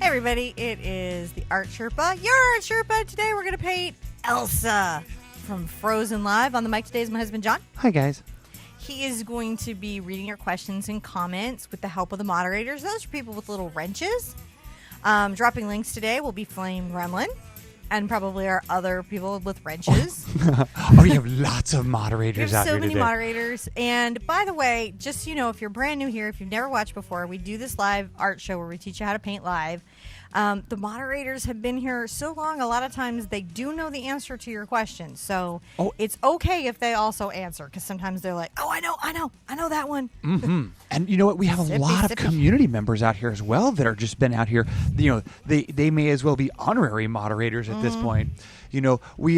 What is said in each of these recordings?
everybody, it is the Art Sherpa, your Art Sherpa. Today we're going to paint Elsa from Frozen live. On the mic today is my husband, John. Hi, guys. He is going to be reading your questions and comments with the help of the moderators. Those are people with little wrenches. Dropping links today will be Flame Gremlin and probably our other people with wrenches. Oh, you have lots of moderators out here today. So many moderators. And by the way, just so you know, if you're brand new here, if you've never watched before, we do this live art show where we teach you how to paint live. The moderators have been here so long, a lot of times they do know the answer to your question. So it's okay if they also answer, because sometimes they're like, oh, I know that one. Mm-hmm. And you know what? We have a lot of community members out here as well that are just been out here. You know, they may as well be honorary moderators at this point. You know, we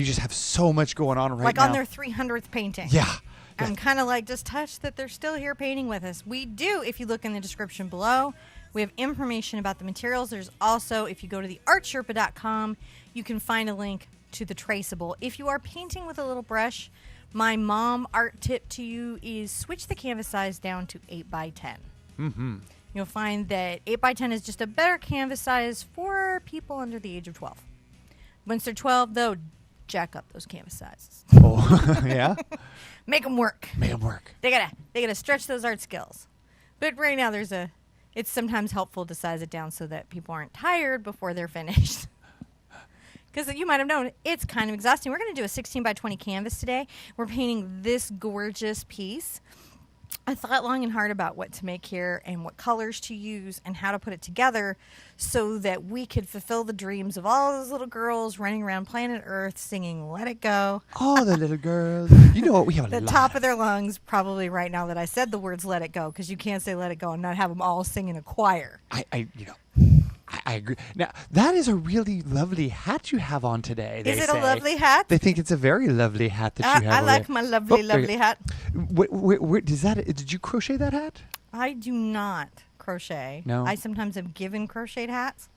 just have so much going on right now. Like on their 300th painting. Yeah. I'm kind of like just touched that they're still here painting with us. We do, if you look in the description below, we have information about the materials. There's also, if you go to theartsherpa.com, you can find a link to the traceable. If you are painting with a little brush, my mom art tip to you is switch the canvas size down to 8x10. Mm-hmm. You'll find that 8x10 is just a better canvas size for people under the age of 12. Once they're 12, though, jack up those canvas sizes. Oh, yeah? Make them work. Make them work. They gotta stretch those art skills. But right now, it's sometimes helpful to size it down so that people aren't tired before they're finished. Because you might have known, it's kind of exhausting. We're going to do a 16x20 canvas today. We're painting this gorgeous piece. I thought long and hard about what to make here and what colors to use and how to put it together so that we could fulfill the dreams of all those little girls running around planet Earth singing Let It Go. Oh, the little girls. You know what? We have a the lot. top of their lungs probably right now that I said the words Let It Go, because you can't say Let It Go and not have them all sing in a choir. I agree. Now, that is a really lovely hat you have on today. Is it a lovely hat? They think it's a very lovely hat that you have. I like my lovely hat. Where, did you crochet that hat? I do not crochet. No. I sometimes have given crocheted hats.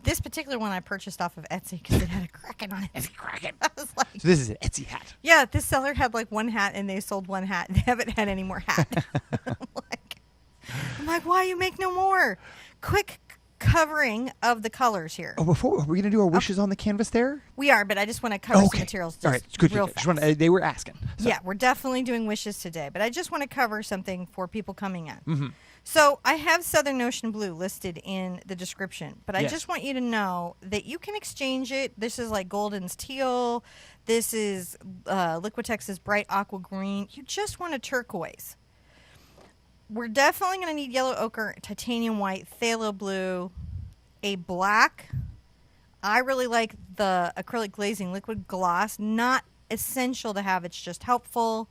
This particular one I purchased off of Etsy because it had a kraken on it. It's a kraken. I was like, so this is an Etsy hat. Yeah, this seller had like one hat and they sold one hat. They haven't had any more hat. I'm like, why you make no more? Quick covering of the colors here. Oh, are we going to do our wishes on the canvas there? We are, but I just want to cover some materials just all right, it's good. real fast. They were asking. So. Yeah, we're definitely doing wishes today, but I just want to cover something for people coming in. Mm-hmm. So I have Southern Ocean Blue listed in the description, but I just want you to know that you can exchange it. This is like Golden's Teal. This is Liquitex's Bright Aqua Green. You just want a turquoise. We're definitely going to need yellow ochre, titanium white, phthalo blue, a black. I really like the acrylic glazing liquid gloss. Not essential to have. It's just helpful.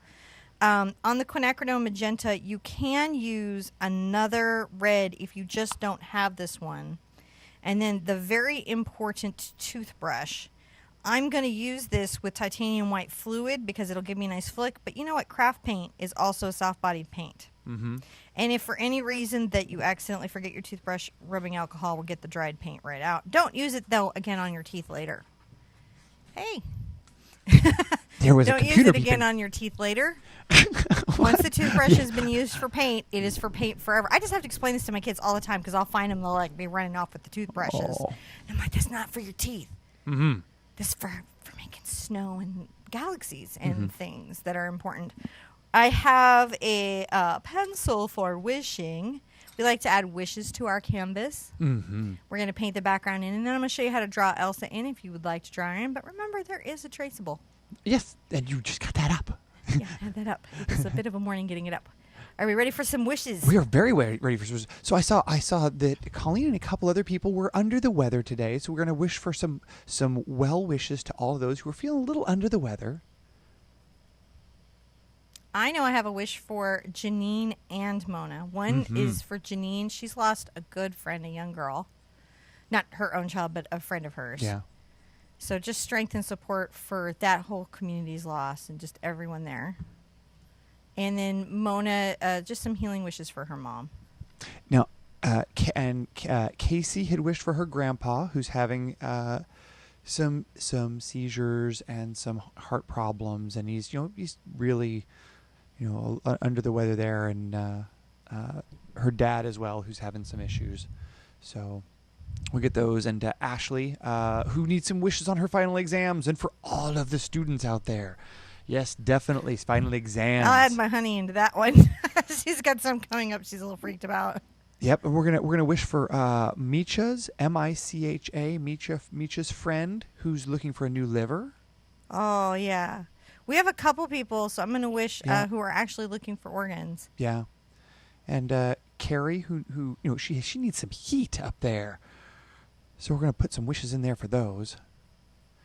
On the quinacridone magenta, you can use another red if you just don't have this one. And then the very important toothbrush. I'm going to use this with titanium white fluid because it'll give me a nice flick. But you know what? Craft paint is also a soft-bodied paint. Mm-hmm. And if for any reason that you accidentally forget your toothbrush, rubbing alcohol will get the dried paint right out. Don't use it, though, again on your teeth later. Hey. There was Don't use it again on your teeth later. Once the toothbrush has been used for paint, it is for paint forever. I just have to explain this to my kids all the time because I'll find them, they'll like be running off with the toothbrushes. Oh. I'm like, that's not for your teeth. Mm-hmm. This is for making snow and galaxies and things that are important. I have a pencil for wishing. We like to add wishes to our canvas. Mm-hmm. We're going to paint the background in, and then I'm going to show you how to draw Elsa in if you would like to draw in. But remember, there is a traceable. Yes, and you just got that up. Yeah, I had that up. It was a bit of a morning getting it up. Are we ready for some wishes? We are very ready for some wishes. So I saw that Colleen and a couple other people were under the weather today. So we're going to wish for some well wishes to all of those who are feeling a little under the weather. I know I have a wish for Janine and Mona. One is for Janine. She's lost a good friend, a young girl. Not her own child, but a friend of hers. Yeah. So just strength and support for that whole community's loss and just everyone there. And then Mona, just some healing wishes for her mom. Now, Casey had wished for her grandpa, who's having some seizures and some heart problems, and he's really under the weather there, and her dad as well, who's having some issues. So we'll get those. And Ashley, who needs some wishes on her final exams, and for all of the students out there. Yes, definitely final exams. I'll add my honey into that one. She's got some coming up. She's a little freaked about. Yep, and we're gonna wish for Micha's Micha's friend who's looking for a new liver. Oh yeah, we have a couple people, so I'm gonna wish who are actually looking for organs. Yeah, and Carrie, who she needs some heat up there, so we're gonna put some wishes in there for those.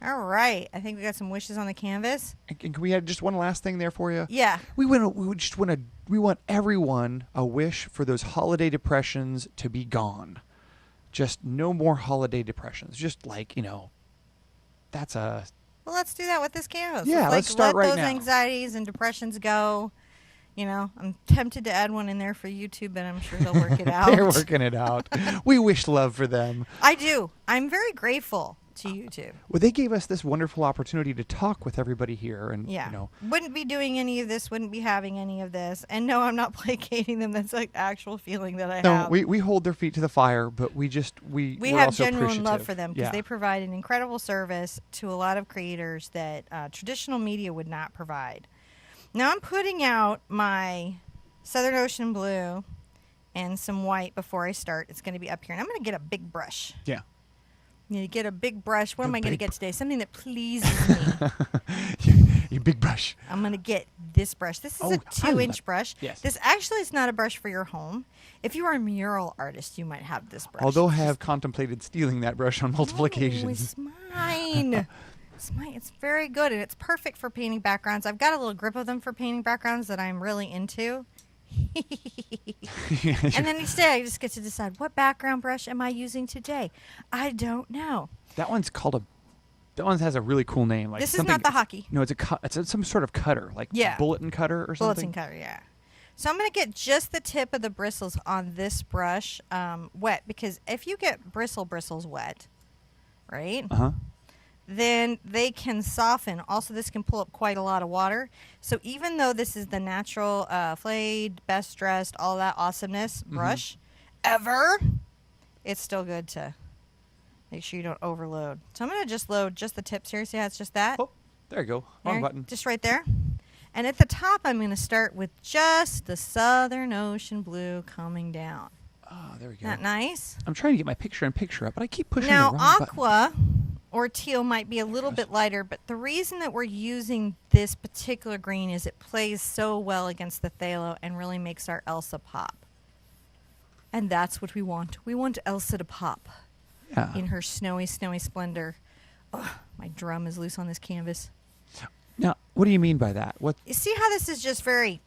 All right, I think we got some wishes on the canvas. And can we add just one last thing there for you? Yeah. We want everyone a wish for those holiday depressions to be gone. Just no more holiday depressions. Just like, that's a... Well, let's do that with this canvas. Yeah, let's start right now. Let those anxieties and depressions go. I'm tempted to add one in there for YouTube, but I'm sure they'll work it out. They're working it out. We wish love for them. I do. I'm very grateful to YouTube. Well, they gave us this wonderful opportunity to talk with everybody here, and wouldn't be doing any of this, wouldn't be having any of this. And no, I'm not placating them. That's like actual feeling that I have. No, we hold their feet to the fire, but we have also genuine love for them because they provide an incredible service to a lot of creators that traditional media would not provide. Now I'm putting out my Southern Ocean blue and some white before I start. It's going to be up here, and I'm going to get a big brush. Yeah. You get a big brush. What am I going to get today? something that pleases me. Your big brush. I'm going to get this brush. This is a 2-inch brush. Yes. This actually is not a brush for your home. If you are a mural artist, you might have this brush. Although I have contemplated stealing that brush on multiple occasions. It's mine. It's very good, and it's perfect for painting backgrounds. I've got a little grip of them for painting backgrounds that I'm really into. And then each day I just get to decide, what background brush am I using today? I don't know. That one has a really cool name. Like this is not the hockey. No, it's some sort of cutter, like bulletin cutter or something. Bulletin cutter, yeah. So I'm going to get just the tip of the bristles on this brush wet, because if you get bristles wet, right? Uh-huh. Then they can soften. Also, this can pull up quite a lot of water. So even though this is the natural, flayed, best dressed, all that awesomeness brush ever, it's still good to make sure you don't overload. So I'm going to just load just the tips here. See how it's just that? Oh, there you go. Wrong button. Just right there. And at the top, I'm going to start with just the Southern Ocean blue coming down. Oh, there we go. Isn't that nice? I'm trying to get my picture up, but I keep pushing the wrong aqua button. Aqua or teal might be a little bit lighter, but the reason that we're using this particular green is it plays so well against the phthalo and really makes our Elsa pop. And that's what we want. We want Elsa to pop in her snowy, snowy splendor. Oh, my drum is loose on this canvas. Now, what do you mean by that? What? You see how this is just very,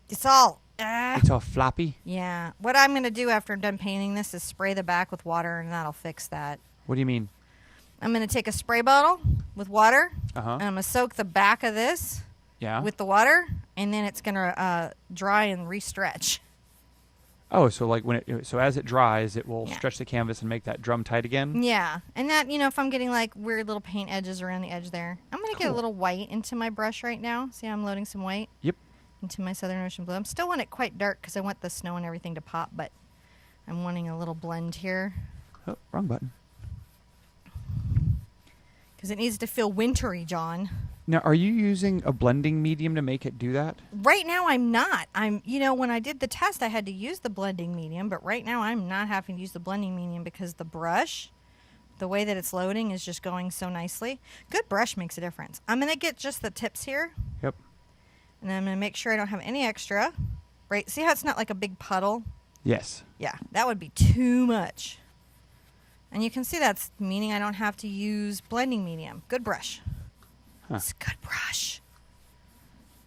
it's all... It's all floppy? Yeah. What I'm going to do after I'm done painting this is spray the back with water, and that'll fix that. What do you mean? I'm going to take a spray bottle with water, and I'm going to soak the back of this with the water, and then it's going to dry and re-stretch. Oh, so like so as it dries, it will stretch the canvas and make that drum tight again? Yeah. And that, if I'm getting like weird little paint edges around the edge there, I'm going to get a little white into my brush right now. See how I'm loading some white? Yep. Into my Southern Ocean blue. I still want it quite dark because I want the snow and everything to pop, but I'm wanting a little blend here. Oh, wrong button. Because it needs to feel wintry, John. Now, are you using a blending medium to make it do that? Right now, I'm not. When I did the test, I had to use the blending medium, but right now I'm not having to use the blending medium because the brush, the way that it's loading is just going so nicely. Good brush makes a difference. I'm going to get just the tips here. Yep. And then I'm going to make sure I don't have any extra. Right? See how it's not like a big puddle? Yes. Yeah, that would be too much. And you can see that's meaning I don't have to use blending medium. Good brush. Huh. It's a good brush.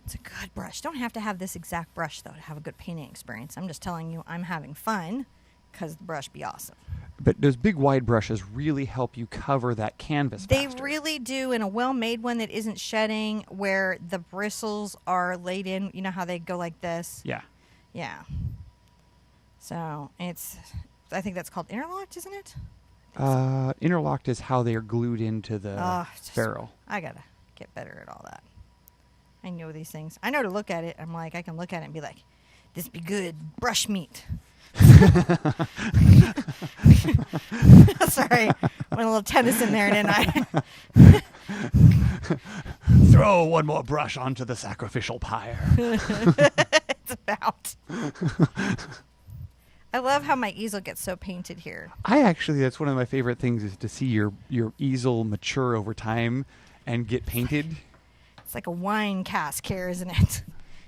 It's a good brush. Don't have to have this exact brush, though, to have a good painting experience. I'm just telling you I'm having fun because the brush be awesome. But those big wide brushes really help you cover that canvas They faster. really do. In a well-made one that isn't shedding, where the bristles are laid in, you know how they go like this? Yeah. Yeah. So I think that's called interlocked, isn't it? Interlocked is how they are glued into the barrel. I got to get better at all that. I know these things. I know to look at it. I'm like, I can look at it and be like, This be good brush meat. Sorry, went a little tennis in there, didn't I? Throw one more brush onto the sacrificial pyre. It's about. I love how my easel gets so painted here. That's one of my favorite things is to see your easel mature over time and get painted. It's like a wine cask here, isn't it?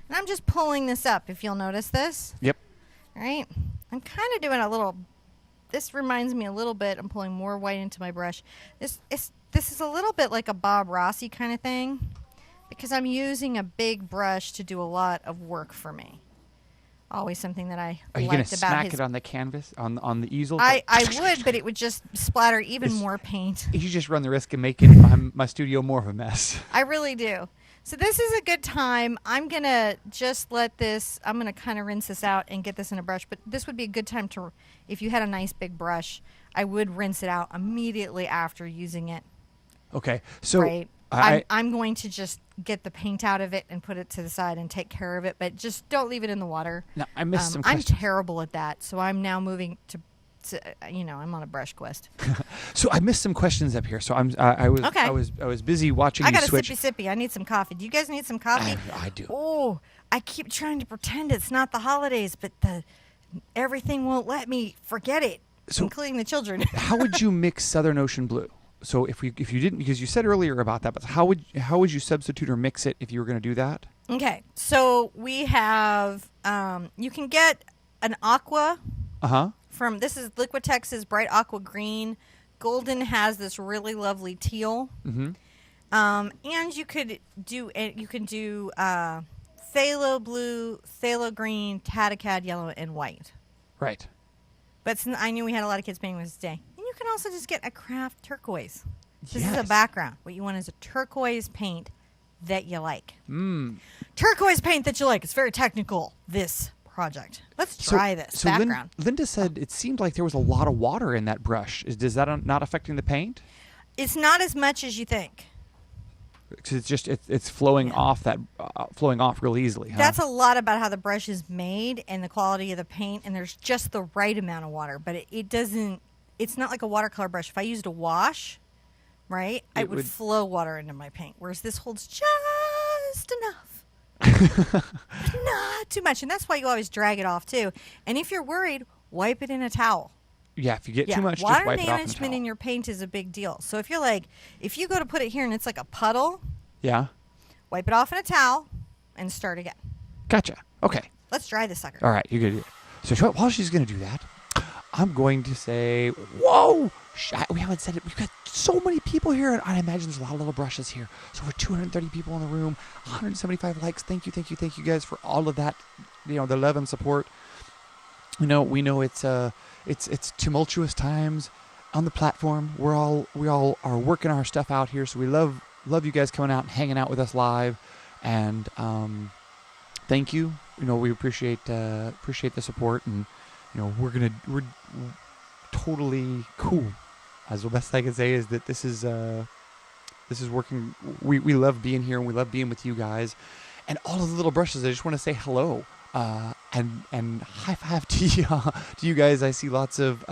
And I'm just pulling this up, if you'll notice this. Yep. All right. I'm kind of doing a little, this reminds me a little bit, I'm pulling more white into my brush. This is a little bit like a Bob Rossi kind of thing because I'm using a big brush to do a lot of work for me. Always something that I Are you liked going to about smack his... it on the canvas, on the easel? I would, but it would just splatter even more paint. You just run the risk of making my studio more of a mess. I really do. So this is a good time. I'm going to just let this, I'm going to kind of rinse this out and get this in a brush. But this would be a good time to, if you had a nice big brush, I would rinse it out immediately after using it. Okay. So right. I'm going to just get the paint out of it and put it to the side and take care of it. But just don't leave it in the water. Now, I missed some I'm questions. terrible at that. So I'm now moving to I'm on a brush quest. So I missed some questions up here. So I was busy watching you switch. I got a sippy. I need some coffee. Do you guys need some coffee? I do. Oh, I keep trying to pretend it's not the holidays, but everything won't let me forget it, including the children. How would you mix Southern Ocean Blue? So if you didn't, because you said earlier about that, but how would you substitute or mix it if you were going to do that? Okay, so we have you can get an aqua. This is Liquitex's bright aqua green. Golden has this really lovely teal. Mm-hmm. And you can do phthalo blue, phthalo green, Tadacad yellow, and white. Right. But I knew we had a lot of kids painting this today. And you can also just get a craft turquoise. This Yes. is a background. What you want is a turquoise paint that you like. Mm. Turquoise paint that you like. It's very technical, this project. Let's try this background. Linda said it seemed like there was a lot of water in that brush. Is that not affecting the paint? It's not as much as you think. Because it's just it's flowing off real easily. Huh? That's a lot about how the brush is made and the quality of the paint, and there's just the right amount of water. But it doesn't. It's not like a watercolor brush. If I used a wash, right, it would flow water into my paint. Whereas this holds just enough. Not too much, and that's why you always drag it off too. And if you're worried, wipe it in a towel. Yeah, if you get too much, just water wipe it off in a management towel. in your paint is a big deal. So if you go to put it here and it's like a puddle, wipe it off in a towel and start again. Gotcha. Okay. Let's dry this sucker. All right, you're good. So while she's going to do that, I'm going to say, whoa! We haven't said it. We've got so many people here, and I imagine there's a lot of little brushes here. So over 230 people in the room, 175 likes. Thank you guys for all of that. The love and support. We know it's tumultuous times on the platform. We all are working our stuff out here, so we love you guys coming out and hanging out with us live, and thank you. We appreciate the support, and we're totally cool. As the best I can say is that this is working. We love being here, and we love being with you guys, and all of the little brushes. I just want to say hello. And high five to you guys. I see lots of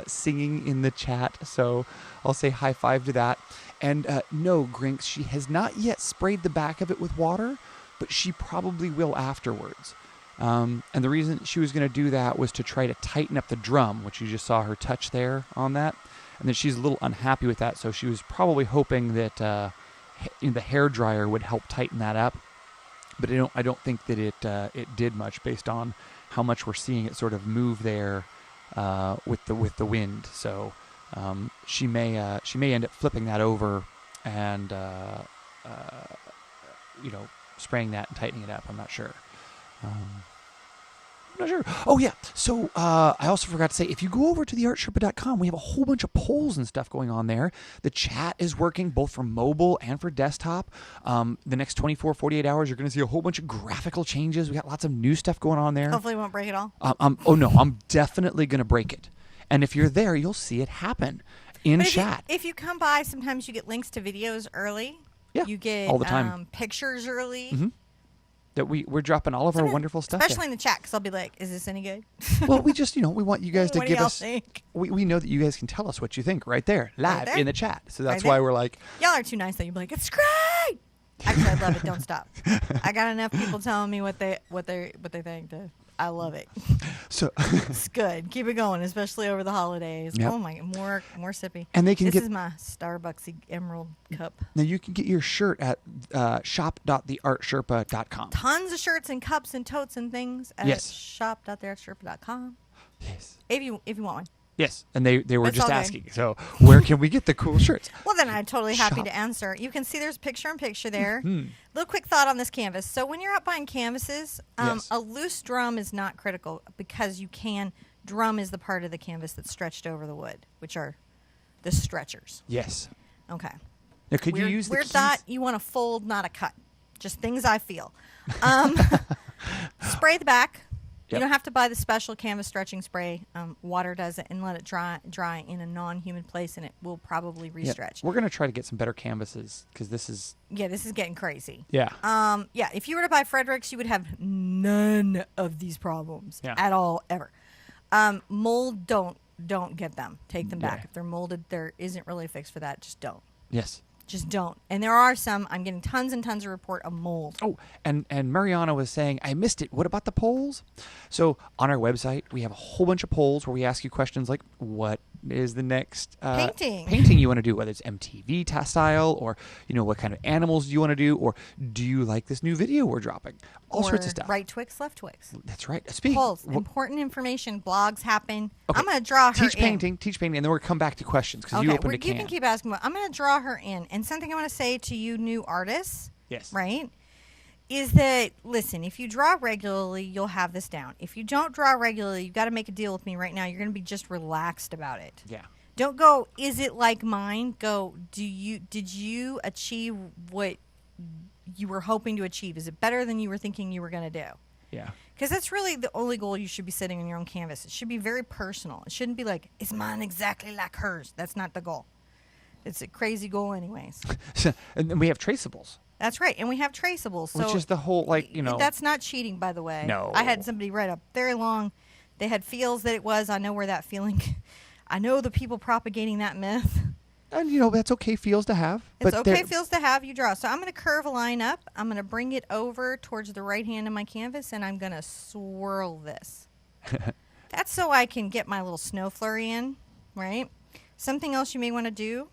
singing in the chat, so I'll say high five to that. And no, Grinks, she has not yet sprayed the back of it with water, but she probably will afterwards. And the reason she was going to do that was to try to tighten up the drum, which you just saw her touch there on that. And then she's a little unhappy with that, so she was probably hoping that the hairdryer would help tighten that up. But I don't think that it did much based on how much we're seeing it sort of move there with the wind. So she may end up flipping that over and spraying that and tightening it up. I'm not sure. Oh, yeah. So I also forgot to say, if you go over to theartsherpa.com, we have a whole bunch of polls and stuff going on there. The chat is working both for mobile and for desktop. The next 24, 48 hours, you're going to see a whole bunch of graphical changes. We got lots of new stuff going on there. Hopefully we won't break it all. Oh, no. I'm definitely going to break it. And if you're there, you'll see it happen in chat. If you come by, sometimes you get links to videos early. Yeah, You get all the time. Pictures early. Mm-hmm. that we're dropping all of our wonderful stuff. Especially in the chat, because I'll be like, is this any good? Well, we just, we want you guys to What do give y'all us. think? We know that you guys can tell us what you think right there, live there. in the chat. So that's Right why there. we're like, Y'all are too nice, though. You'll be like, it's great. Actually, I love it. Don't stop. I got enough people telling me what they think. I love it. so. It's good. Keep it going, especially over the holidays. Yep. Oh my, more sippy. And they can This get. is my Starbucksy emerald cup. Now you can get your shirt at shop.theartsherpa.com. Tons of shirts and cups and totes and things at Yes. shop.theartsherpa.com. Yes. If you want one. Yes, and they were That's just all good. asking. So where can we get the cool shirts? Well, then I'm totally happy Shop. to answer. You can see there's picture-in-picture there. Hmm. Little quick thought on this canvas. So when you're out buying canvases, Yes. a loose drum is not critical because drum is the part of the canvas that's stretched over the wood, which are the stretchers. Yes. Okay. Now, could you use the weird keys? thought, you want to fold, not a cut. Just things I feel. Spray the back. Yep. You don't have to buy the special canvas stretching spray. Water does it, and let it dry in a non-humid place, and it will probably Yep. re-stretch. We're going to try to get some better canvases because this is. Yeah, this is getting crazy. Yeah. Yeah, if you were to buy Frederick's, you would have none of these problems at all, ever. Mold, don't get them. Take them back. Yeah. If they're molded, there isn't really a fix for that. Just don't. Yes. Just don't. And there are some. I'm getting tons and tons of report of mold. Oh, and Mariana was saying, I missed it. What about the polls? So on our website, we have a whole bunch of polls where we ask you questions like, what is the next painting you want to do, whether it's MTV style or, what kind of animals do you want to do, or do you like this new video we're dropping? All sorts of stuff. Right Twix, left Twix. That's right. Speaking Polls, important information, blogs happen. Okay. I'm going to draw her teach painting, and then we'll come back to questions because you opened a can. You can keep asking. I'm going to draw her in. And something I want to say to you new artists, yes, right, is that, listen, if you draw regularly, you'll have this down. If you don't draw regularly, you've got to make a deal with me right now. You're going to be just relaxed about it. Yeah. Don't go, is it like mine? Go, did you achieve what you were hoping to achieve? Is it better than you were thinking you were going to do? Yeah. Because that's really the only goal you should be setting on your own canvas. It should be very personal. It shouldn't be like, is mine exactly like hers? That's not the goal. It's a crazy goal anyways. And then we have traceables. That's right. And we have traceables. So which is the whole, That's not cheating, by the way. No. I had somebody write a very long, they had feels that it was. I know where that feeling, I know the people propagating that myth. And, that's okay feels to have. It's okay feels to have you draw. So I'm going to curve a line up. I'm going to bring it over towards the right hand of my canvas, and I'm going to swirl this. That's so I can get my little snow flurry in, right? Something else you may want to do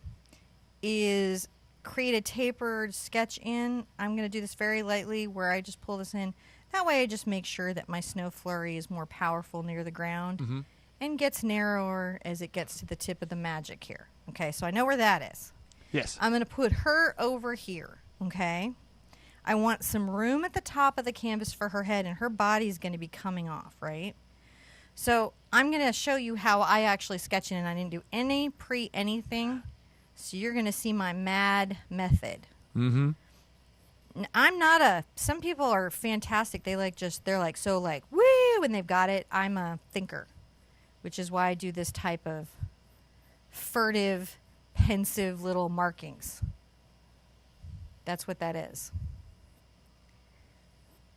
is create a tapered sketch in. I'm going to do this very lightly where I just pull this in. That way I just make sure that my snow flurry is more powerful near the ground and gets narrower as it gets to the tip of the magic here. Okay, so I know where that is. Yes. I'm going to put her over here, okay? I want some room at the top of the canvas for her head, and her body is going to be coming off, right? So I'm going to show you how I actually sketch it, and I didn't do any anything. So you're going to see my mad method. Mm-hmm. I'm not some people are fantastic. They're like, woo, and they've got it. I'm a thinker, which is why I do this type of furtive, pensive little markings. That's what that is.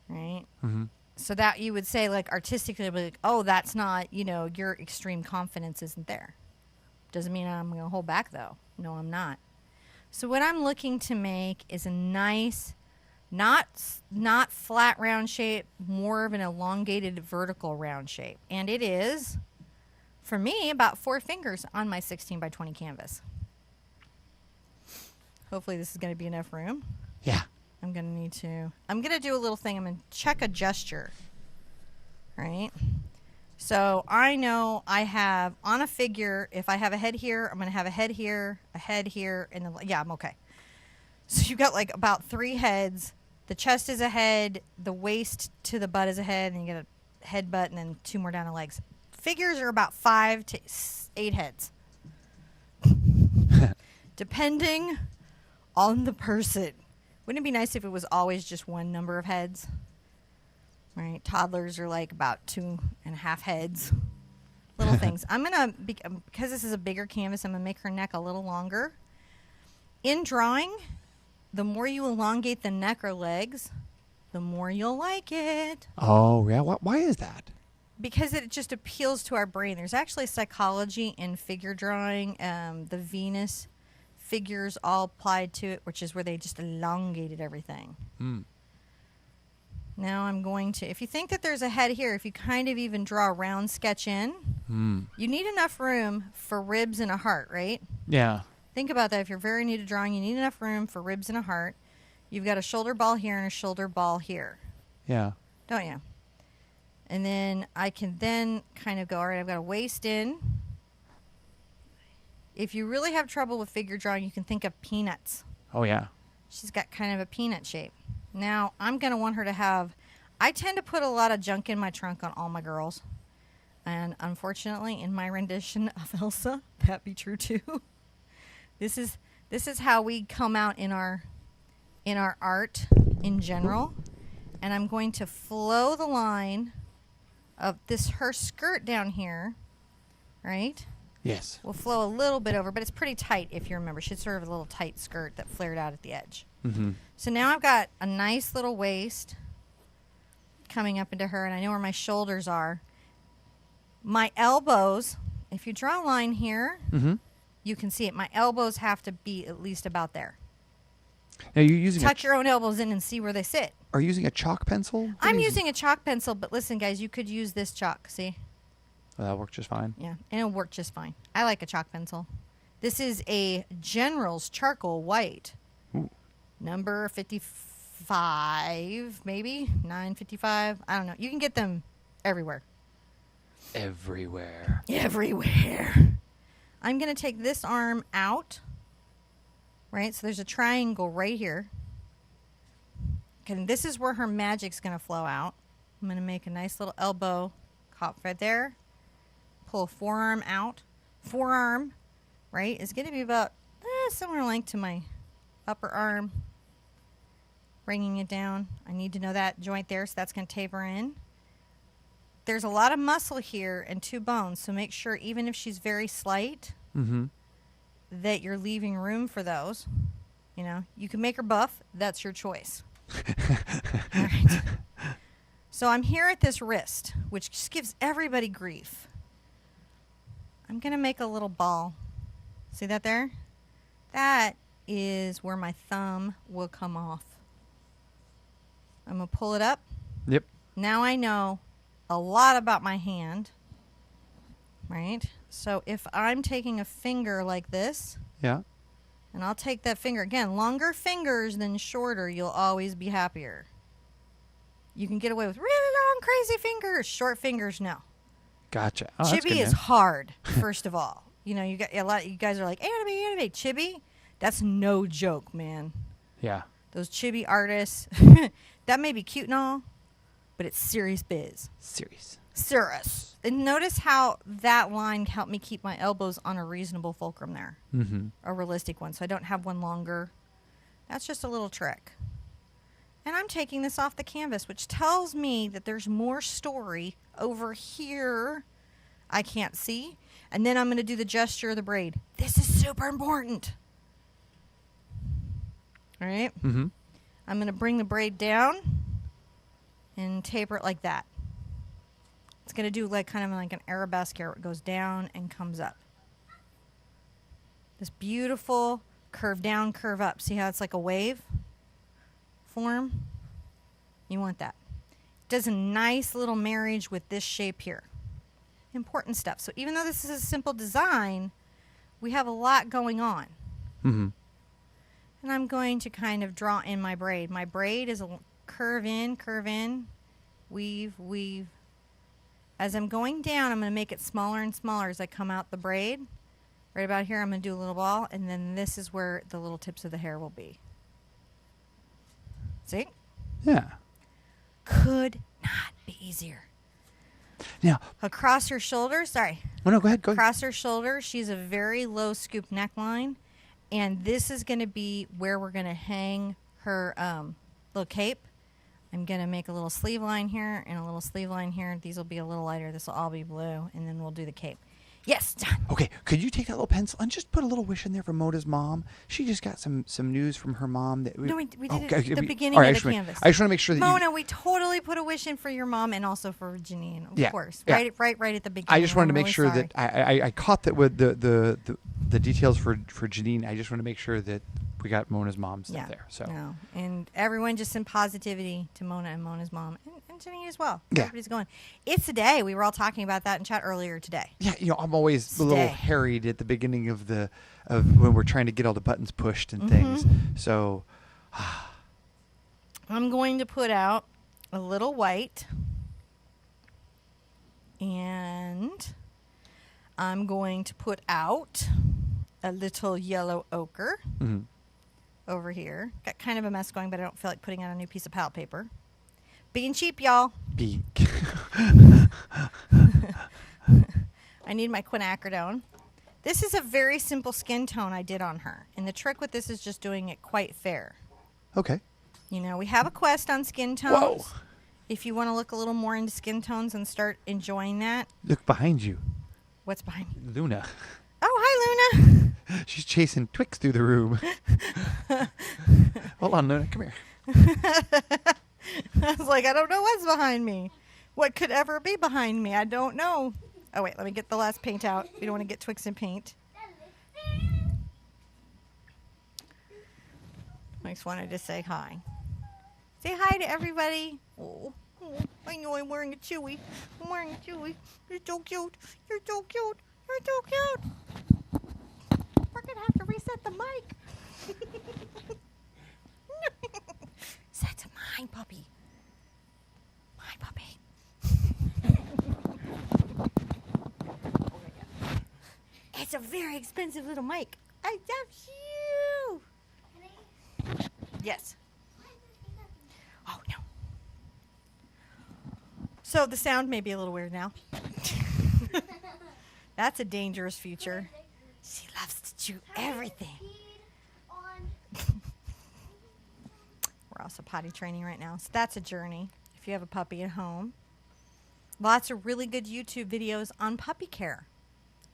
Right? Mm-hmm. So that you would say, like, artistically, like, oh, that's not, your extreme confidence isn't there. Doesn't mean I'm going to hold back, though. No, I'm not. So what I'm looking to make is a nice, not flat round shape, more of an elongated vertical round shape. And it is, for me, about 4 fingers on my 16 by 20 canvas. Hopefully this is going to be enough room. Yeah. I'm going to do a little thing. I'm going to check a gesture. Right? So I know I have on a figure, if I have a head here, I'm going to have a head here, and then, yeah, I'm okay. So you've got like about 3 heads. The chest is a head, the waist to the butt is a head, and you get a head butt, and then 2 more down the legs. Figures are about 5 to 8 heads. Depending on the person. Wouldn't it be nice if it was always just one number of heads? Right? Toddlers are like about 2.5 heads. Little things. I'm going to, because this is a bigger canvas, I'm going to make her neck a little longer. In drawing, the more you elongate the neck or legs, the more you'll like it. Oh, yeah. Why is that? Because it just appeals to our brain. There's actually psychology in figure drawing. The Venus figures all applied to it, which is where they just elongated everything. Now I'm going to, if you think that there's a head here, if you kind of even draw a round sketch in, you need enough room for ribs and a heart, right? Yeah. Think about that. If you're very new to drawing, you need enough room for ribs and a heart. You've got a shoulder ball here and a shoulder ball here. Yeah. Don't you? And then I can then kind of go, all right, I've got a waist in. If you really have trouble with figure drawing, you can think of peanuts. Oh, yeah. She's got kind of a peanut shape. Now, I'm going to want her to have, I tend to put a lot of junk in my trunk on all my girls. And unfortunately, in my rendition of Elsa, that be true too. This is how we come out in our art in general. And I'm going to flow the line of her skirt down here, right? Yes. We'll flow a little bit over, but it's pretty tight if you remember. She's sort of a little tight skirt that flared out at the edge. So now I've got a nice little waist coming up into her, and I know where my shoulders are. My elbows, if you draw a line here, you can see it. My elbows have to be at least about there. Now you're using Tuck your own elbows in and see where they sit. Are you using a chalk pencil? I'm using a chalk pencil, but listen, guys, you could use this chalk. See? Oh, that worked just fine. Yeah, and it'll work just fine. I like a chalk pencil. This is a General's Charcoal White. Ooh. Number 55, maybe? 955? I don't know. You can get them everywhere. Everywhere. Everywhere. I'm going to take this arm out. Right? So there's a triangle right here. Okay, and this is where her magic's going to flow out. I'm going to make a nice little elbow cop right there. Pull a forearm out. Forearm, right, is going to be about somewhere like to my upper arm. Bringing it down. I need to know that joint there, so that's going to taper in. There's a lot of muscle here and 2 bones, so make sure even if she's very slight, that you're leaving room for those. You know, you can make her buff. That's your choice. All right. So I'm here at this wrist, which just gives everybody grief. I'm going to make a little ball. See that there? That is where my thumb will come off. I'm going to pull it up. Yep. Now I know a lot about my hand. Right? So if I'm taking a finger like this. Yeah. And I'll take that finger. Again, longer fingers than shorter, you'll always be happier. You can get away with really long, crazy fingers. Short fingers, no. Gotcha. Oh, Chibi is hard, first of all. You know, you got a lot. You guys are like, anime. Chibi, that's no joke, man. Yeah. Those chibi artists, that may be cute and all, but it's serious biz. Serious. And notice how that line helped me keep my elbows on a reasonable fulcrum there. A realistic one, so I don't have one longer. That's just a little trick. And I'm taking this off the canvas, which tells me that there's more story over here I can't see. And then I'm going to do the gesture of the braid. This is super important. All right? I'm going to bring the braid down and taper it like that. It's going to do like kind of like an arabesque here. It goes down and comes up. This beautiful curve down, curve up. See how it's like a wave form? You want that. It does a nice little marriage with this shape here. Important stuff. So even though this is a simple design, we have a lot going on. And I'm going to kind of draw in my braid. My braid is a curve in, weave, weave. As I'm going down, I'm going to make it smaller and smaller as I come out the braid. Right about here, I'm going to do a little ball, and then this is where the little tips of the hair will be. See? Yeah. Could not be easier. Now, across her shoulders, sorry. Oh, no, go ahead. Across her shoulders, she's a very low scoop neckline, and this is going to be where we're going to hang her little cape. I'm going to make a little sleeve line here and a little sleeve line here. These will be a little lighter. This will all be blue, and then we'll do the cape. Yes, done. Okay, could you take that little pencil and just put a little wish in there for Mona's mom? She just got some news from her mom that No, we did okay, it at the beginning all right, of the canvas. I just want to make sure that Mona, we totally put a wish in for your mom and also for Janine, of course. Yeah. Right at the beginning. I just wanted to I'm make really sure sorry. that I caught that with the details for Janine. I just want to make sure that we got Mona's mom stuff there. So No. And everyone just send positivity to Mona and Mona's mom and Janine as well. Yeah. Everybody's going. It's today. We were all talking about that in chat earlier today. yeah, I'm always a little harried at the beginning of when we're trying to get all the buttons pushed and things. So I'm going to put out a little white, and I'm going to put out a little yellow ochre over here. Got kind of a mess going, but I don't feel like putting out a new piece of palette paper. Being cheap, y'all. I need my quinacridone. This is a very simple skin tone I did on her, and the trick with this is just doing it quite fair. Okay. You know, we have a quest on skin tones. Whoa. If you want to look a little more into skin tones and start enjoying that. Look behind you. What's behind me? Luna. Oh, hi, Luna. She's chasing Twix through the room. Hold on, Luna. Come here. I was like, I don't know what's behind me. What could ever be behind me? I don't know. Oh, wait, let me get the last paint out. We don't want to get Twix and paint. I just wanted to say hi. Say hi to everybody. Oh, I know I'm wearing a Chewy. I'm wearing a Chewy. You're so cute. You're so cute. You're so cute. We're going to have to reset the mic. That's mine, puppy. My puppy. It's a very expensive little mic. I love you. Yes. Oh, no. So the sound may be a little weird now. That's a dangerous future. She loves to chew everything. We're also potty training right now, so that's a journey if you have a puppy at home. Lots of really good YouTube videos on puppy care.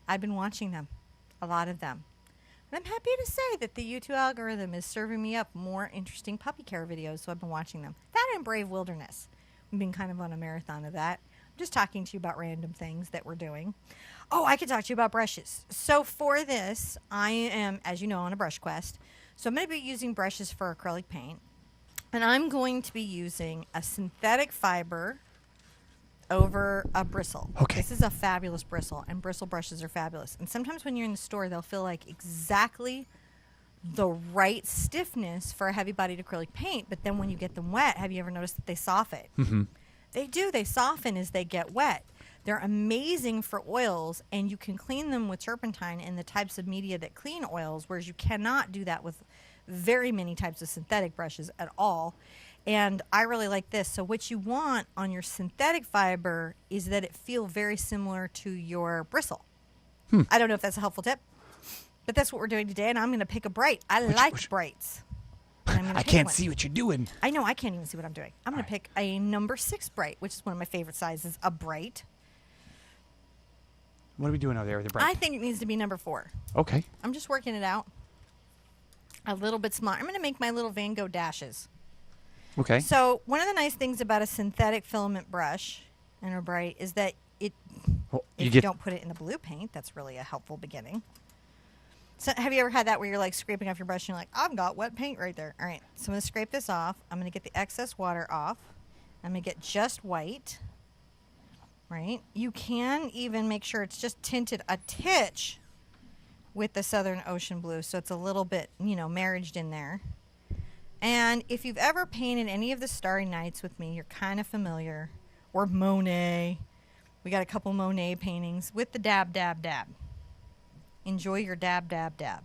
I've been watching them, a lot of them. And I'm happy to say that the YouTube algorithm is serving me up more interesting puppy care videos, so I've been watching them. That and Brave Wilderness. We've been kind of on a marathon of that. I'm just talking to you about random things that we're doing. Oh, I could talk to you about brushes. So for this, I am, as you know, on a brush quest. So I'm going to be using brushes for acrylic paint. And I'm going to be using a synthetic fiber over a bristle. Okay. This is a fabulous bristle, and bristle brushes are fabulous. And sometimes when you're in the store, they'll feel like exactly the right stiffness for a heavy-bodied acrylic paint, but then when you get them wet, have you ever noticed that they soften? Mm-hmm. They do. They soften as they get wet. They're amazing for oils, and you can clean them with turpentine and the types of media that clean oils, whereas you cannot do that with very many types of synthetic brushes at all. And I really like this. So what you want on your synthetic fiber is that it feel very similar to your bristle. I don't know if that's a helpful tip, but that's what we're doing today. And I'm going to pick a bright. I like brights. I can't see what you're doing. I know. I can't even see what I'm doing. I'm going to pick a number 6 bright, which is one of my favorite sizes, a bright. What are we doing over there with the bright? I think it needs to be number 4. Okay. I'm just working it out a little bit smaller. I'm going to make my little Van Gogh dashes. Okay. So one of the nice things about a synthetic filament brush and a bright is that if you don't put it in the blue paint, that's really a helpful beginning. So have you ever had that where you're like scraping off your brush and you're like, I've got wet paint right there. All right, so I'm going to scrape this off. I'm going to get the excess water off. I'm going to get just white. Right? You can even make sure it's just tinted a titch with the Southern Ocean blue, so it's a little bit, married in there. And if you've ever painted any of the Starry Nights with me, you're kind of familiar. Or Monet. We got a couple Monet paintings with the dab, dab, dab. Enjoy your dab, dab, dab.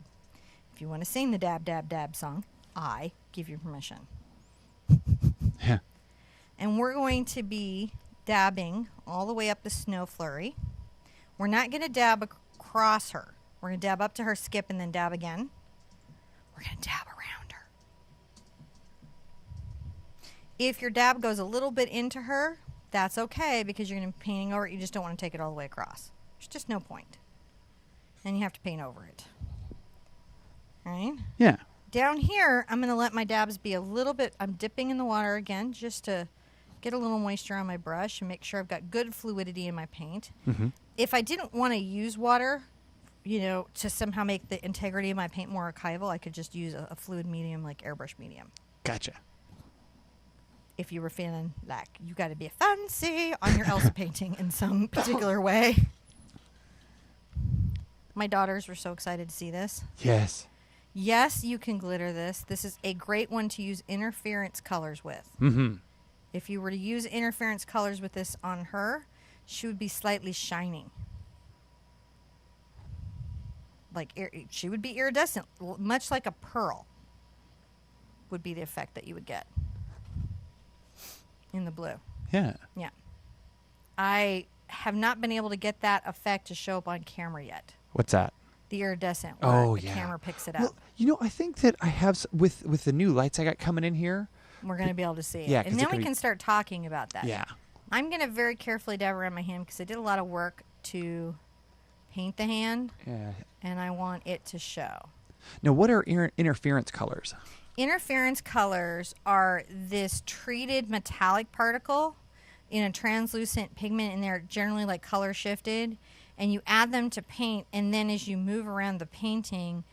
If you want to sing the dab, dab, dab song, I give you permission. Yeah. And we're going to be dabbing all the way up the snow flurry. We're not going to dab across her. We're going to dab up to her, skip, and then dab again. We're going to dab around her. If your dab goes a little bit into her, that's okay because you're going to be painting over it. You just don't want to take it all the way across. There's just no point. and you have to paint over it. All right? Yeah. Down here, I'm going to let my dabs be a little bit, I'm dipping in the water again just to get a little moisture on my brush and make sure I've got good fluidity in my paint. Mm-hmm. If I didn't want to use water, you know, to somehow make the integrity of my paint more archival, I could just use a fluid medium like airbrush medium. Gotcha. If you were feeling like you got to be fancy on your Elsa painting in some particular way. My daughters were so excited to see this. Yes. Yes, you can glitter this. This is a great one to use interference colors with. Mm-hmm. If you were to use interference colors with this on her, she would be slightly shining. She would be iridescent, much like a pearl would be the effect that you would get in the blue. Yeah. Yeah. I have not been able to get that effect to show up on camera yet. What's that? The iridescent, where the yeah. camera picks it up. Well, you know, I think that I have with the new lights I got coming in here. We're going to be able to see it. Yeah, and then we can start talking about that. Yeah. I'm going to very carefully dab around my hand because I did a lot of work to paint the hand. Yeah. And I want it to show. Now, what are interference colors? Interference colors are this treated metallic particle in a translucent pigment, and they're generally like color shifted. And you add them to paint, and then as you move around the painting,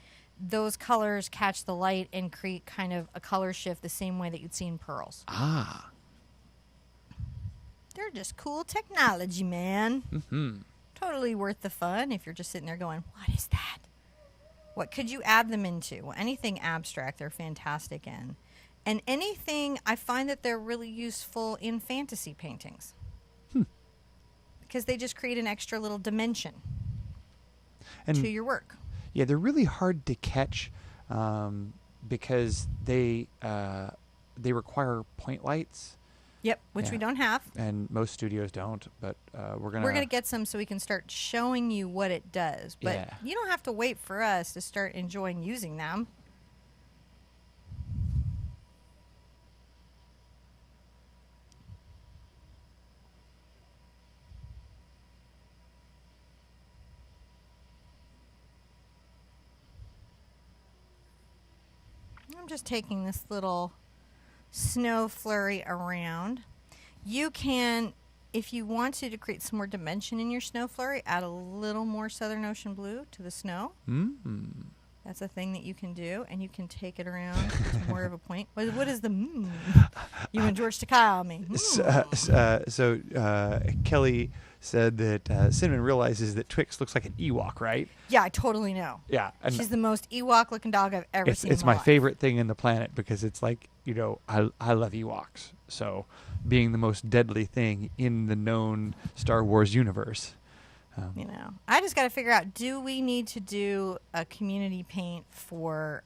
those colors catch the light and create kind of a color shift the same way that you'd see in pearls. Ah. They're just cool technology, man. Mm-hmm. Totally worth the fun if you're just sitting there going, what is that? What could you add them into? Well, anything abstract, they're fantastic in. And anything, I find that they're really useful in fantasy paintings. Because they just create an extra little dimension to your work. Yeah, they're really hard to catch because they require point lights. Yep, which we don't have. And most studios don't, but we're gonna get some so we can start showing you what it does. But yeah. you don't have to wait for us to start enjoying using them. I'm just taking this little snow flurry around. You can, if you wanted to create some more dimension in your snow flurry, add a little more Southern Ocean blue to the snow. That's a thing that you can do, and you can take it around to more of a point. What is the you and George Takei me? So Kelly said that Cinnamon realizes that Twix looks like an Ewok, right? Yeah, I totally know. Yeah. And she's the most Ewok-looking dog I've ever seen. It's my favorite thing in the planet because it's like, you know, I love Ewoks. So being the most deadly thing in the known Star Wars universe. You know, I just got to figure out, do we need to do a community paint for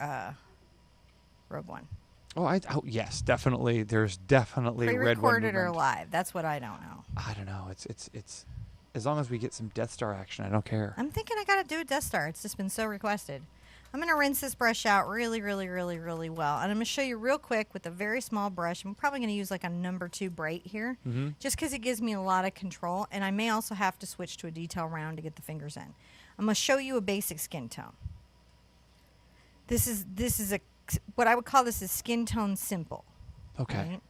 Rogue One? Oh, yes, definitely. There's definitely Red One. Pre-recorded or live? That's what I don't know. I don't know. It's as long as we get some Death Star action, I don't care. I'm thinking I got to do a Death Star. It's just been so requested. I'm going to rinse this brush out really, really, really, really well. And I'm going to show you real quick with a very small brush. I'm probably going to use like a number 2 braid here, just because it gives me a lot of control. And I may also have to switch to a detail round to get the fingers in. I'm going to show you a basic skin tone. This is what I would call this is skin tone simple. Okay. Right?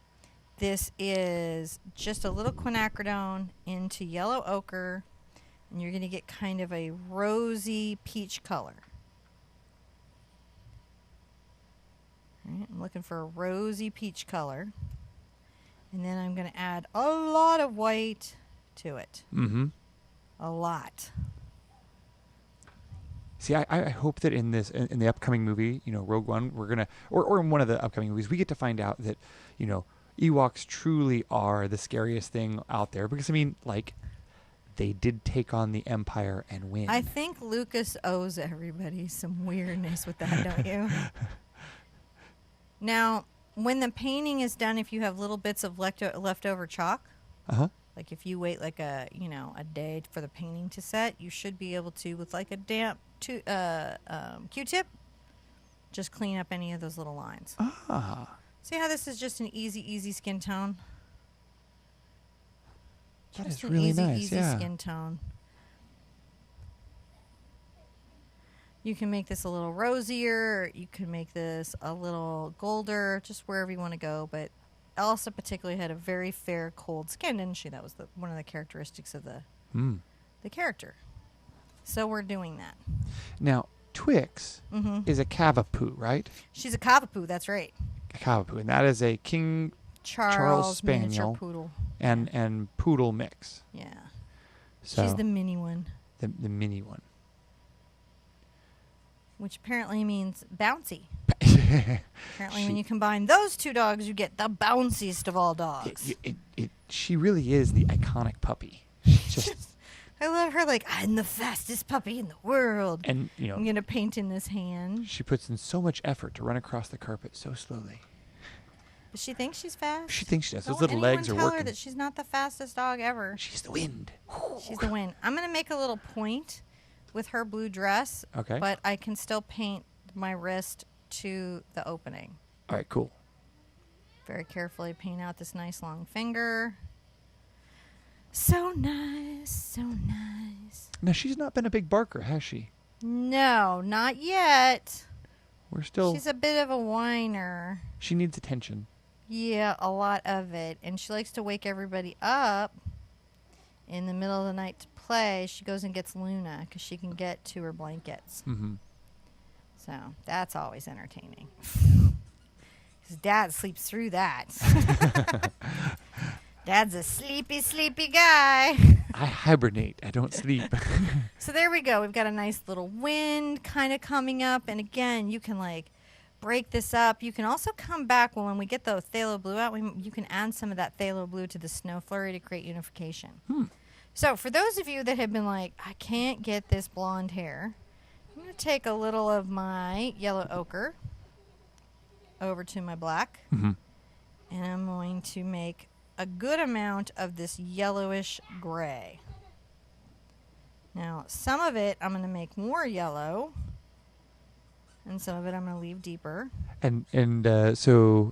This is just a little quinacridone into yellow ochre, and you're going to get kind of a rosy peach color. Right, I'm looking for a rosy peach color. And then I'm going to add a lot of white to it. A lot. See, I hope that in the upcoming movie, you know, Rogue One, we're going to, or in one of the upcoming movies, we get to find out that, you know, Ewoks truly are the scariest thing out there. Because, I mean, like, they did take on the Empire and win. I think Lucas owes everybody some weirdness with that, don't you? Now, when the painting is done, if you have little bits of leftover chalk, like if you wait like a day for the painting to set, you should be able to, with like a damp Q-tip, just clean up any of those little lines. See how this is just an easy skin tone? That is really nice. Easy skin tone. You can make this a little rosier. You can make this a little golder, just wherever you want to go. But Elsa particularly had a very fair, cold skin, didn't she? That was one of the characteristics of the character. So we're doing that. Now, Twix is a Cavapoo, right? She's a Cavapoo, that's right. A Cavapoo, and that is a King Charles Spaniel poodle. And poodle mix. Yeah. So She's the mini one. The mini one. Which apparently means bouncy. Apparently when you combine those two dogs, you get the bounciest of all dogs. She really is the iconic puppy. Just I love her like, I'm the fastest puppy in the world. And, you know, I'm going to paint in this hand. She puts in so much effort to run across the carpet so slowly. But she thinks she's fast. She thinks she does. Those Don't little legs are tell working. her that she's not the fastest dog ever. She's the wind. She's the wind. I'm going to make a little point with her blue dress. Okay. But I can still paint my wrist to the opening. All right, cool. Very carefully paint out this nice long finger. So nice, so nice. Now, she's not been a big barker, has she? No, not yet. We're still... She's a bit of a whiner. She needs attention. Yeah, a lot of it. And she likes to wake everybody up in the middle of the night to play. She goes and gets Luna because she can get to her blankets. Mm-hmm. So that's always entertaining. Because Dad sleeps through that. Dad's a sleepy, sleepy guy. I hibernate. I don't sleep. So there we go. We've got a nice little wind kind of coming up. And again, you can like break this up. You can also come back when we get the phthalo blue out. You can add some of that phthalo blue to the snow flurry to create unification. So for those of you that have been like, I can't get this blonde hair, I'm going to take a little of my yellow ochre over to my black. And I'm going to make a good amount of this yellowish gray. Now, some of it I'm going to make more yellow, and some of it I'm going to leave deeper. And so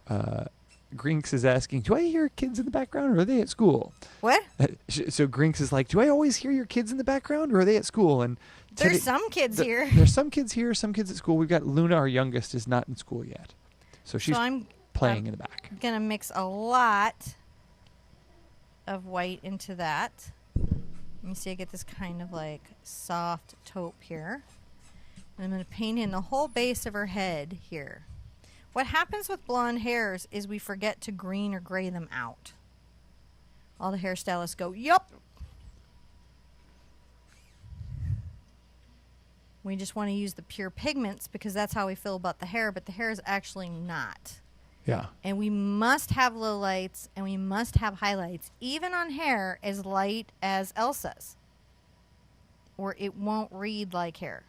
Grinks is asking, do I hear kids in the background, or are they at school? What? So Grinks is like, do I always hear your kids in the background, or are they at school? And there's some kids here. There's some kids here, some kids at school. We've got Luna, our youngest, is not in school yet. So she's playing in the back. I'm going to mix a lot of white into that. Let me see, I get this kind of like soft taupe here. And I'm going to paint in the whole base of her head here. What happens with blonde hairs is we forget to green or gray them out. All the hairstylists go, yup. We just want to use the pure pigments because that's how we feel about the hair, but the hair is actually not. Yeah. And we must have lowlights and we must have highlights, even on hair as light as Elsa's, or it won't read like hair.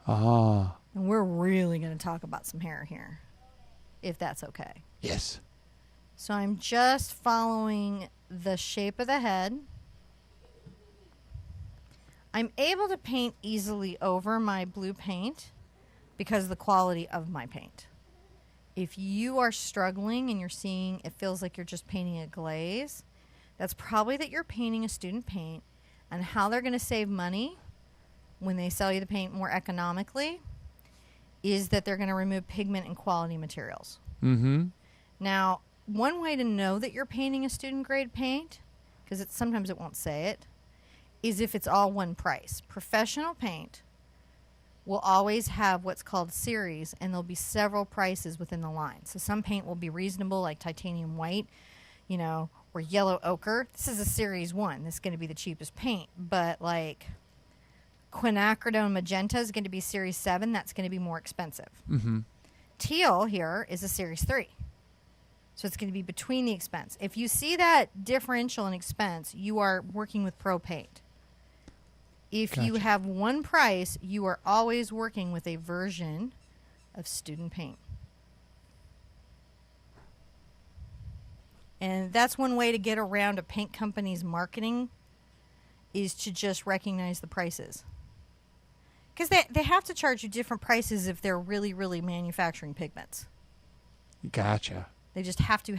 Ah. And we're really going to talk about some hair here, if that's okay. Yes. So I'm just following the shape of the head. I'm able to paint easily over my blue paint because of the quality of my paint. If you are struggling and you're seeing it feels like you're just painting a glaze, that's probably that you're painting a student paint, and how they're going to save money when they sell you the paint more economically is that they're going to remove pigment and quality materials. Now, one way to know that you're painting a student grade paint, because sometimes it won't say it, is if it's all one price. Professional paint will always have what's called series, and there'll be several prices within the line. So some paint will be reasonable, like titanium white, you know, or yellow ochre. This is a series 1. This is going to be the cheapest paint. But like quinacridone magenta is going to be series 7. That's going to be more expensive. Teal here is a series 3. So it's going to be between the expense. If you see that differential in expense, you are working with pro paint. If you have one price, you are always working with a version of student paint. And that's one way to get around a paint company's marketing, is to just recognize the prices. Because they have to charge you different prices if they're really, really manufacturing pigments. Gotcha. They just have to.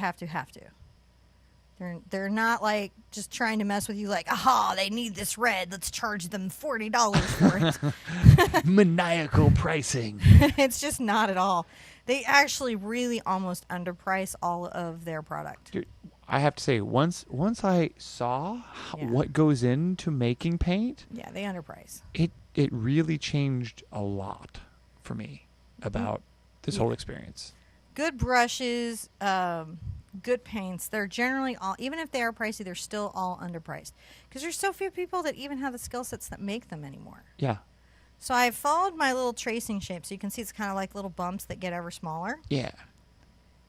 They're not like just trying to mess with you like, aha, they need this red. Let's charge them $40 for it. Maniacal pricing. It's just not at all. They actually really almost underprice all of their product. Dude, I have to say, once I saw what goes into making paint, yeah, they underprice. It really changed a lot for me about this whole experience. Good brushes, good paints, they're generally all, even if they are pricey, they're still all underpriced. Because there's so few people that even have the skill sets that make them anymore. Yeah. So I followed my little tracing shape. So you can see it's kind of like little bumps that get ever smaller. Yeah.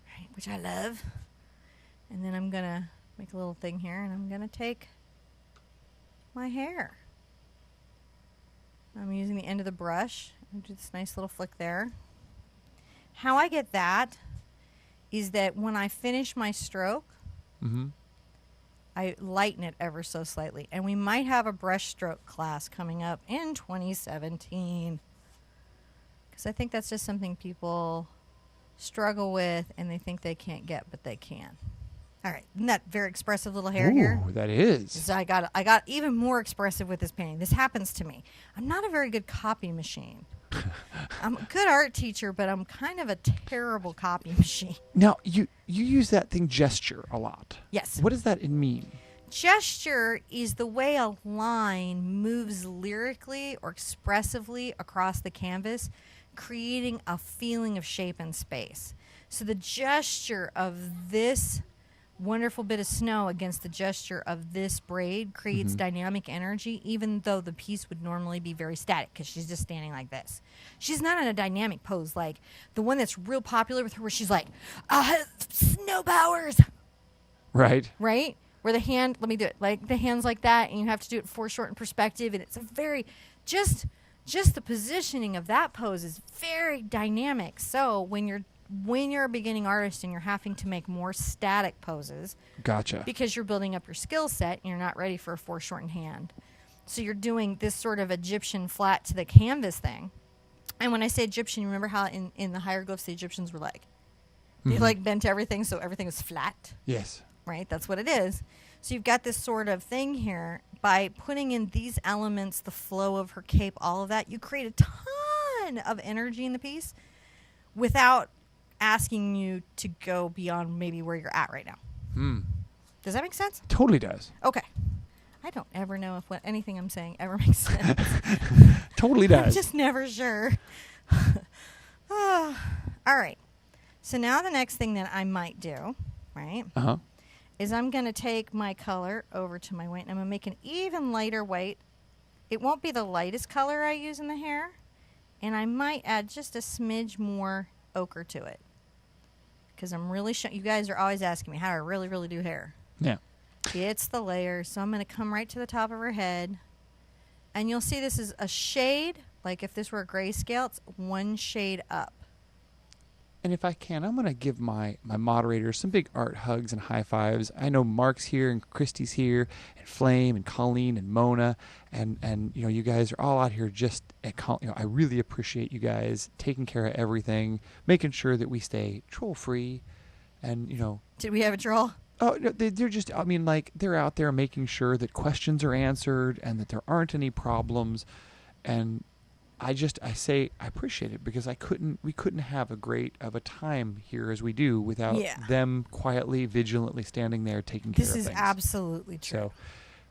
Right, which I love. And then I'm going to make a little thing here, and I'm going to take my hair. I'm using the end of the brush. And do this nice little flick there. How I get that is that when I finish my stroke, I lighten it ever so slightly. And we might have a brush stroke class coming up in 2017. Because I think that's just something people struggle with and they think they can't get, but they can. All right. Isn't that very expressive little hair here? Ooh, that is. So I got even more expressive with this painting. This happens to me. I'm not a very good copy machine. I'm a good art teacher, but I'm kind of a terrible copy machine. Now, you use that thing gesture a lot. Yes. What does that mean? Gesture is the way a line moves lyrically or expressively across the canvas, creating a feeling of shape and space. So the gesture of this wonderful bit of snow against the gesture of this braid creates dynamic energy, even though the piece would normally be very static because she's just standing like this. She's not in a dynamic pose like the one that's real popular with her where she's like, snow powers. Right. Right? Where the hand, let me do it, like the hand's like that, and you have to do it foreshortened perspective, and it's a very, just the positioning of that pose is very dynamic. So when you're a beginning artist and you're having to make more static poses, gotcha, because you're building up your skill set and you're not ready for a foreshortened hand, so you're doing this sort of Egyptian flat to the canvas thing. And when I say Egyptian, you remember how in the hieroglyphs the Egyptians were like, they like bent everything so everything was flat. Yes. Right? That's what it is. So you've got this sort of thing here. By putting in these elements, the flow of her cape, all of that, you create a ton of energy in the piece without asking you to go beyond maybe where you're at right now. Does that make sense? Totally does. Okay. I don't ever know if anything I'm saying ever makes sense. Totally does. I'm just never sure. All right. So now the next thing that I might do, right, is I'm going to take my color over to my white, and I'm going to make an even lighter white. It won't be the lightest color I use in the hair, and I might add just a smidge more ochre to it. Because I'm really you guys are always asking me how I really, really do hair. Yeah. It's the layers. So I'm going to come right to the top of her head. And you'll see this is a shade. Like if this were a grayscale, it's one shade up. And if I can, I'm going to give my moderators some big art hugs and high fives. I know Mark's here and Christy's here and Flame and Colleen and Mona. And you know, you guys are all out here just I really appreciate you guys taking care of everything, making sure that we stay troll-free. And, you know. Did we have a troll? Oh, no, they're just, I mean, like, they're out there making sure that questions are answered and that there aren't any problems. And I appreciate it because we couldn't have a great of a time here as we do without them quietly, vigilantly standing there taking care of things. This is absolutely true. So,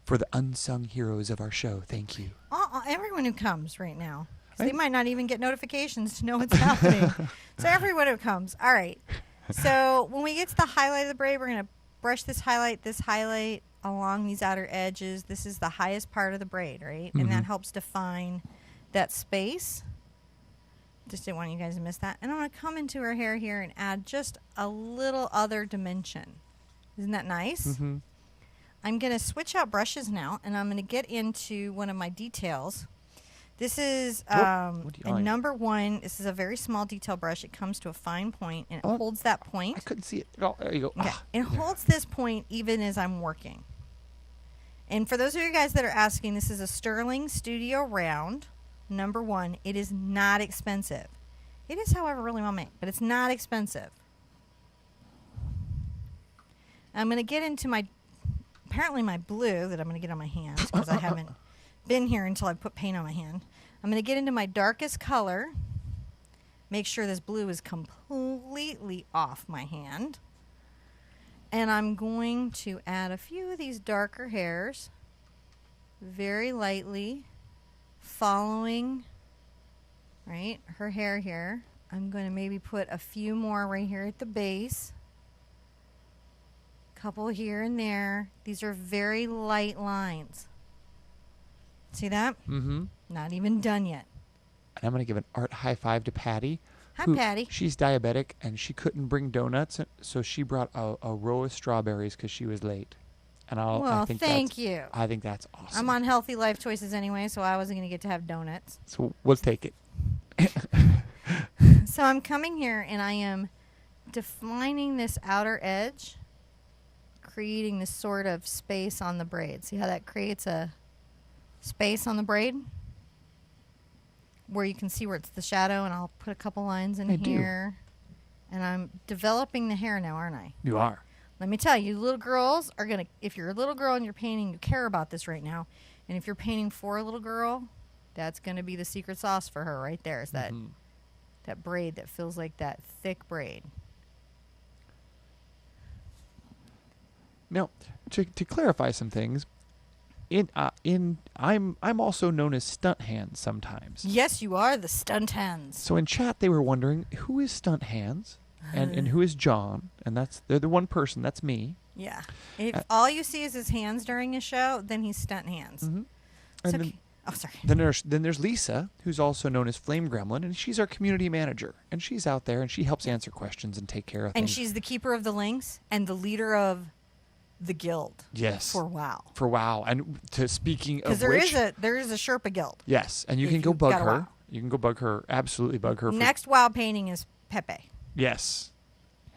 for the unsung heroes of our show, thank you. Everyone who comes right now. So they might not even get notifications to know what's happening. So everyone who comes. All right. So when we get to the highlight of the braid, we're going to brush this highlight along these outer edges. This is the highest part of the braid, right? And that helps define that space. Just didn't want you guys to miss that. And I'm going to come into her hair here and add just a little other dimension. Isn't that nice? I'm going to switch out brushes now, and I'm going to get into one of my details. This is a number 1. This is a very small detail brush. It comes to a fine point, and it holds that point. I couldn't see it. Oh, there you go. Okay. It holds this point even as I'm working. And for those of you guys that are asking, this is a Sterling Studio Round, number 1. It is not expensive. It is, however, really well made, but it's not expensive. I'm going to get into apparently my blue that I'm going to get on my hands because I haven't been here until I put paint on my hand. I'm going to get into my darkest color. Make sure this blue is completely off my hand. And I'm going to add a few of these darker hairs very lightly, following her hair here. I'm going to maybe put a few more right here at the base. Couple here and there. These are very light lines. See that? Mm-hmm. Not even done yet. And I'm going to give an art high five to Patty. Hi, Patty. She's diabetic, and she couldn't bring donuts, so she brought a row of strawberries because she was late. And thank you. I think that's awesome. I'm on healthy life choices anyway, so I wasn't going to get to have donuts. So we'll take it. So I'm coming here, and I am defining this outer edge, creating this sort of space on the braid. See how that creates a space on the braid? Where you can see where it's the shadow, and I'll put a couple lines in here. And I'm developing the hair now, aren't I? You are. Let me tell you, little girls are going to, if you're a little girl and you're painting, you care about this right now. And if you're painting for a little girl, that's going to be the secret sauce for her right there. Is that that braid that feels like that thick braid. Now, to clarify some things, I'm also known as stunt hands sometimes. Yes, you are the stunt hands. So in chat they were wondering who is stunt hands and who is John, and they're the one person, that's me. Yeah. If all you see is his hands during a show, then he's stunt hands. Mm-hmm. Sorry. Then there's Lisa, who's also known as Flame Gremlin, and she's our community manager, and she's out there and she helps answer questions and take care of things. And she's the keeper of the links and the leader of the guild. Yes. For WoW. For WoW. And speaking of which, there is a Sherpa guild. Yes, and you can go bug her. You can go bug her. Absolutely bug her. Next WoW painting is Pepe. Yes.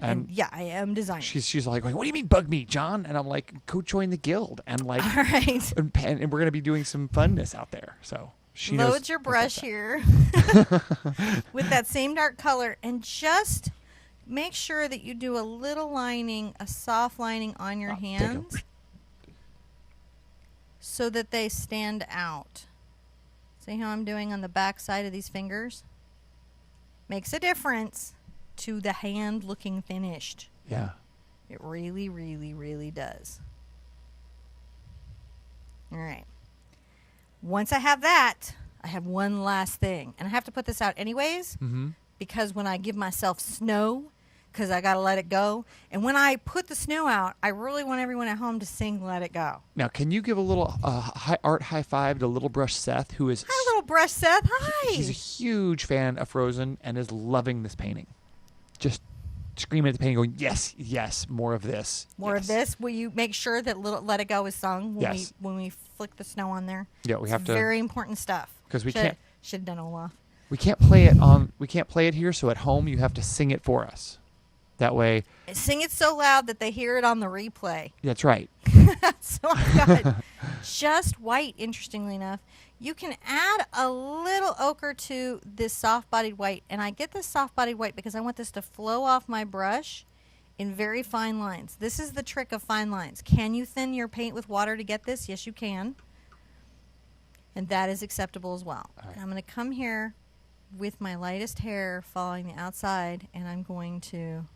And yeah, I am designing. She's like, what do you mean bug me, John? And I'm like, go join the guild, and like, all right. And we're gonna be doing some funness out there. So she load your brush here with that same dark color, and just make sure that you do a little lining, a soft lining on your hands, so that they stand out. See how I'm doing on the back side of these fingers? Makes a difference to the hand looking finished. Yeah. It really, really, really does. All right. Once I have that, I have one last thing. And I have to put this out anyways, because when I give myself snow, because I got to let it go. And when I put the snow out, I really want everyone at home to sing Let It Go. Now, can you give a little art high five to Little Brush Seth, who is... Hi, Little Brush Seth. Hi. He's a huge fan of Frozen and is loving this painting. Just screaming at the painting, going, yes, yes, more of this. More of this? Will you make sure that Let It Go is sung when we flick the snow on there? Yeah, we have to. Very important stuff. Because we should can't have done Olaf. We can't play it here, so at home you have to sing it for us. That way. Sing it so loud that they hear it on the replay. That's right. So I've got just white, interestingly enough. You can add a little ochre to this soft-bodied white. And I get this soft-bodied white because I want this to flow off my brush in very fine lines. This is the trick of fine lines. Can you thin your paint with water to get this? Yes, you can. And that is acceptable as well. All right. And I'm going to come here with my lightest hair following the outside, and I'm going to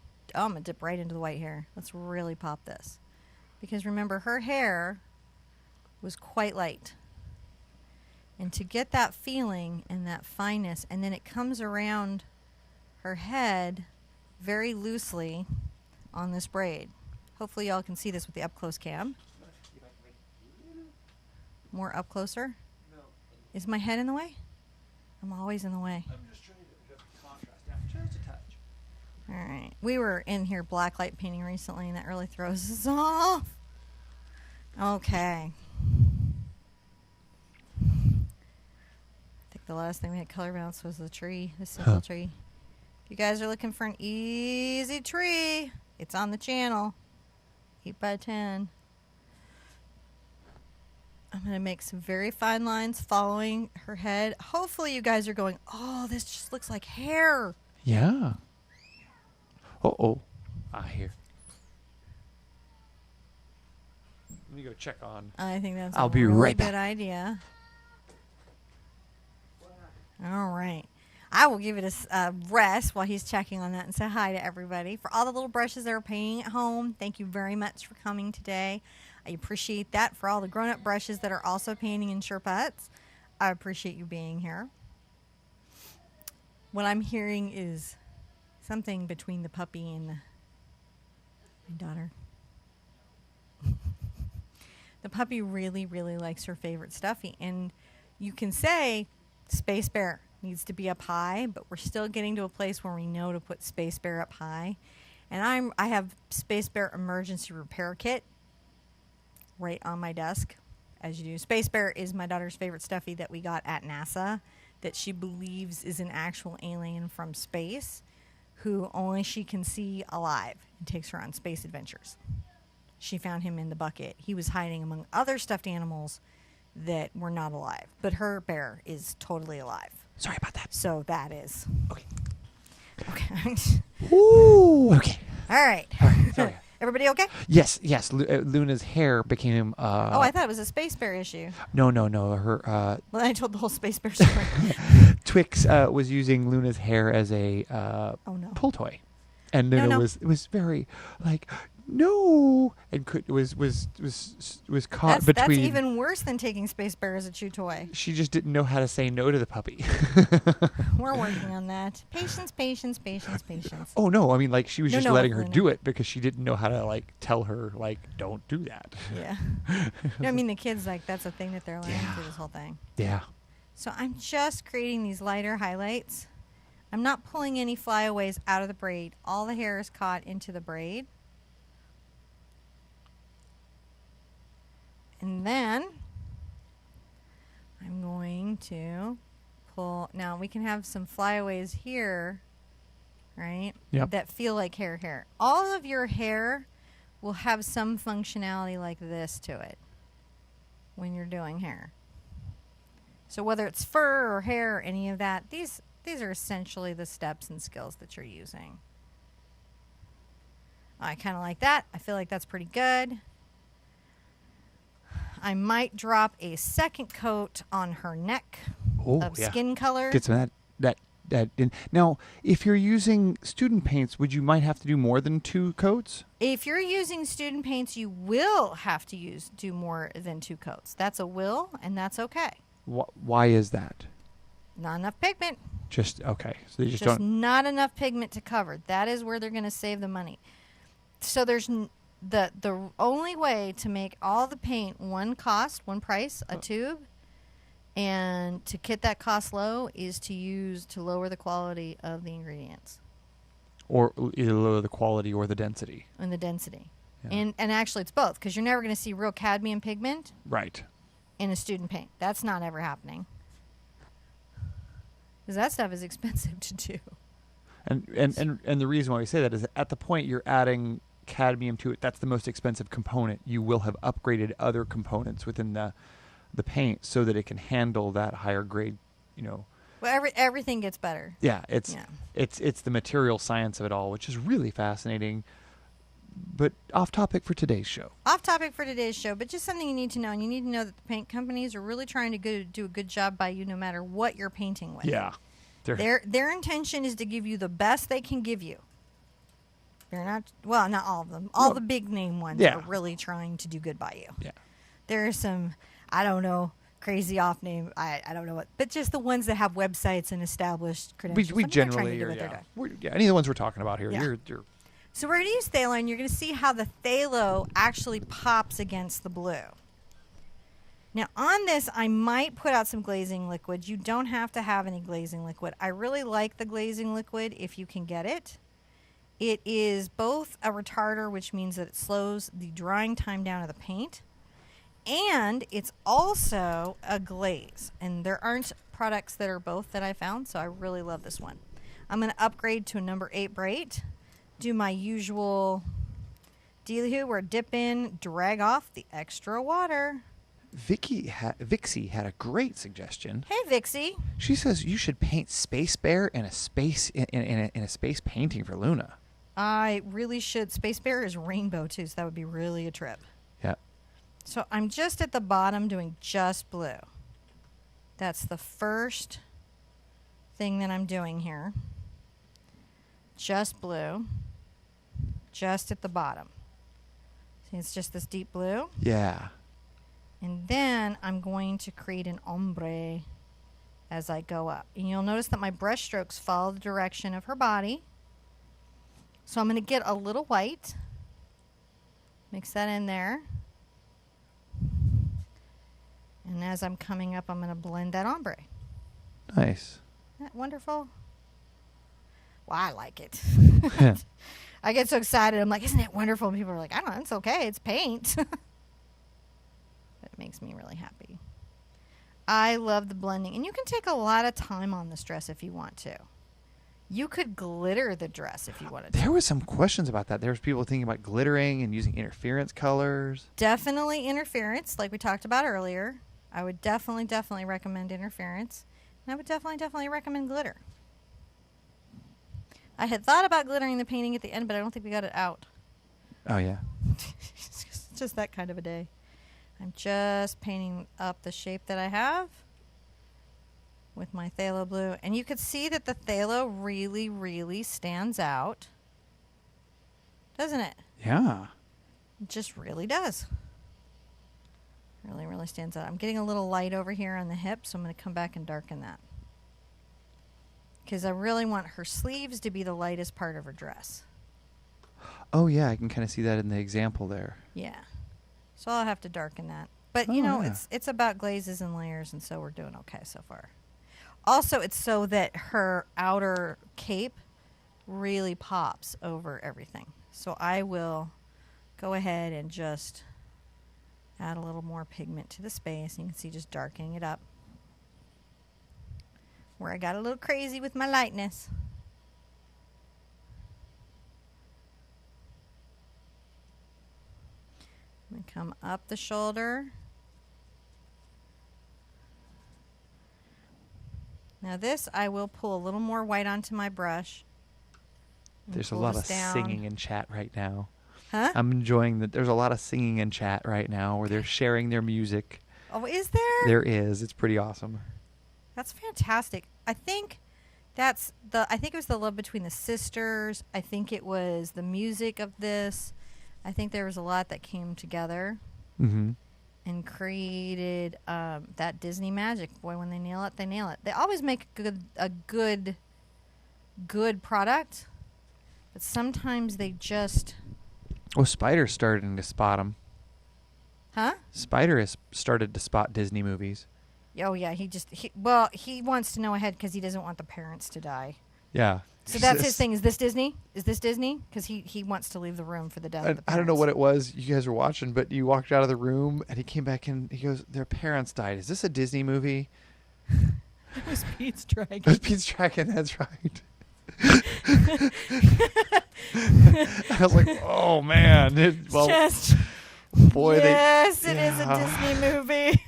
dip right into the white hair. Let's really pop this. Because remember, her hair was quite light. And to get that feeling and that fineness, and then it comes around her head very loosely on this braid. Hopefully y'all can see this with the up-close cam. More up closer? No. Is my head in the way? I'm always in the way. I'm just trying to contrast down just a touch. All right. We were in here blacklight painting recently, and that really throws us off. Okay. I think the last thing we had color bounce was the tree, the simple tree. If you guys are looking for an easy tree, it's on the channel. 8x10. I'm going to make some very fine lines following her head. Hopefully you guys are going, oh, this just looks like hair. Yeah. Uh-oh. I hear. Let me go check on. I think that's I'll a be really right good back. idea. All right. I will give it a rest while he's checking on that and say hi to everybody. For all the little brushes that are painting at home, thank you very much for coming today. I appreciate that. For all the grown-up brushes that are also painting in Sherputts, I appreciate you being here. What I'm hearing is something between the puppy and my daughter. The puppy really, really likes her favorite stuffy. And you can say Space Bear needs to be up high, but we're still getting to a place where we know to put Space Bear up high. And I have Space Bear Emergency Repair Kit right on my desk, as you do. Space Bear is my daughter's favorite stuffy that we got at NASA, that she believes is an actual alien from space who only she can see alive and takes her on space adventures. She found him in the bucket. He was hiding among other stuffed animals that were not alive. But her bear is totally alive. Sorry about that. So that is. Okay. Okay. Ooh. Okay. All right. Sorry. Everybody okay? Yes. Luna's hair became. Oh, I thought it was a Space Bear issue. No. Her Well, I told the whole Space Bear story. Twix was using Luna's hair as a Oh, no. pull toy, and Luna was very like no, and was caught between. That's even worse than taking Space Bear as a chew toy. She just didn't know how to say no to the puppy. We're working on that. Patience. Oh no, I mean like she was just letting her Luna. do it because she didn't know how to like tell her like don't do that. Yeah. No, I mean the kids like that's a thing that they're learning through this whole thing. Yeah. So I'm just creating these lighter highlights. I'm not pulling any flyaways out of the braid. All the hair is caught into the braid. And then I'm going to pull. Now we can have some flyaways here, right? Yep. That feel like hair. All of your hair will have some functionality like this to it when you're doing hair. So whether it's fur or hair or any of that, these are essentially the steps and skills that you're using. I kind of like that. I feel like that's pretty good. I might drop a second coat on her neck of skin color. Get some of that in. Now, if you're using student paints, would you might have to do more than 2 coats? If you're using student paints, you will have to do more than 2 coats. That's a will, and that's okay. Why is that? Not enough pigment. Just okay. So they just Just don't. not enough pigment to cover. That is where they're going to save the money. So there's the only way to make all the paint one price, a tube, and to get that cost low is to lower the quality of the ingredients. Or either lower the quality or the density. And the density. Yeah. And actually it's both, because you're never going to see real cadmium pigment Right. in a student paint. That's not ever happening. Because that stuff is expensive to do. And the reason why we say that is at the point you're adding cadmium to it, that's the most expensive component. You will have upgraded other components within the paint so that it can handle that higher grade, Well, everything gets better. Yeah, it's the material science of it all, which is really fascinating. But off topic for today's show. Off topic for today's show, but just something you need to know. And you need to know that the paint companies are really trying to do a good job by you no matter what you're painting with. Yeah. Their intention is to give you the best they can give you. They're not all of them. All the big name ones are really trying to do good by you. Yeah. There are some, I don't know, crazy off name. I don't know what, but just the ones that have websites and established credentials. We generally any of the ones we're talking about here. Yeah. You're So we're going to use phthalo, and you're going to see how the phthalo actually pops against the blue. Now on this, I might put out some glazing liquid. You don't have to have any glazing liquid. I really like the glazing liquid if you can get it. It is both a retarder, which means that it slows the drying time down of the paint, and it's also a glaze. And there aren't products that are both that I found, so I really love this one. I'm going to upgrade to a number 8 braid, do my usual dealio where dip in, drag off the extra water. Vixie had a great suggestion. Hey, Vixie. She says you should paint Space Bear in a space in a space painting for Luna. I really should. Space Bear is rainbow too, so that would be really a trip. Yeah. So I'm just at the bottom doing just blue. That's the first thing that I'm doing here. Just blue. Just at the bottom. See, it's just this deep blue. Yeah. And then I'm going to create an ombre as I go up. And you'll notice that my brush strokes follow the direction of her body. So I'm going to get a little white. Mix that in there. And as I'm coming up, I'm going to blend that ombre. Nice. Isn't that wonderful? Well, I like it. Yeah. I get so excited. I'm like, isn't it wonderful? And people are like, I don't know. It's okay. It's paint. But it makes me really happy. I love the blending. And you can take a lot of time on this dress if you want to. You could glitter the dress if you wanted to. There was some questions about that. There was people thinking about glittering and using interference colors. Definitely interference, like we talked about earlier. I would definitely recommend interference. And I would definitely recommend glitter. I had thought about glittering the painting at the end, but I don't think we got it out. Oh, yeah. It's just that kind of a day. I'm just painting up the shape that I have with my phthalo blue. And you could see that the phthalo really stands out. Doesn't it? Yeah. It just really does. Really stands out. I'm getting a little light over here on the hip, so I'm going to come back and darken that. Because I really want her sleeves to be the lightest part of her dress. Oh, yeah. I can kind of see that in the example there. Yeah. So I'll have to darken that. But, Oh, you know, yeah. it's about glazes and layers, and so we're doing okay so far. Also, it's so that her outer cape really pops over everything. So I will go ahead and just add a little more pigment to the space. You can see just darkening it up. Where I got a little crazy with my lightness. I'm going to come up the shoulder. Now this, I will pull a little more white onto my brush. There's a pull lot this of down. singing in chat right now. Huh? I'm enjoying that. There's a lot of singing in chat right now where they're sharing their music. Oh, is there? There is. It's pretty awesome. That's fantastic. I think it was the love between the sisters. I think it was the music of this. I think there was a lot that came together Mm-hmm. and created that Disney magic. Boy, when they nail it, they nail it. They always make a good product, but sometimes they just... Oh, Spider's starting to spot them. Huh? Spider has started to spot Disney movies. Oh, yeah. He wants to know ahead because he doesn't want the parents to die. Yeah. So that's his thing. Is this Disney? Is this Disney? Because he wants to leave the room for the death of the parents. I don't know what it was you guys were watching, but you walked out of the room and he came back in. He goes, "Their parents died. Is this a Disney movie?" It was Pete's Dragon. It was Pete's Dragon. That's right. I was like, "Oh man!" Boy, yes, it is a Disney movie.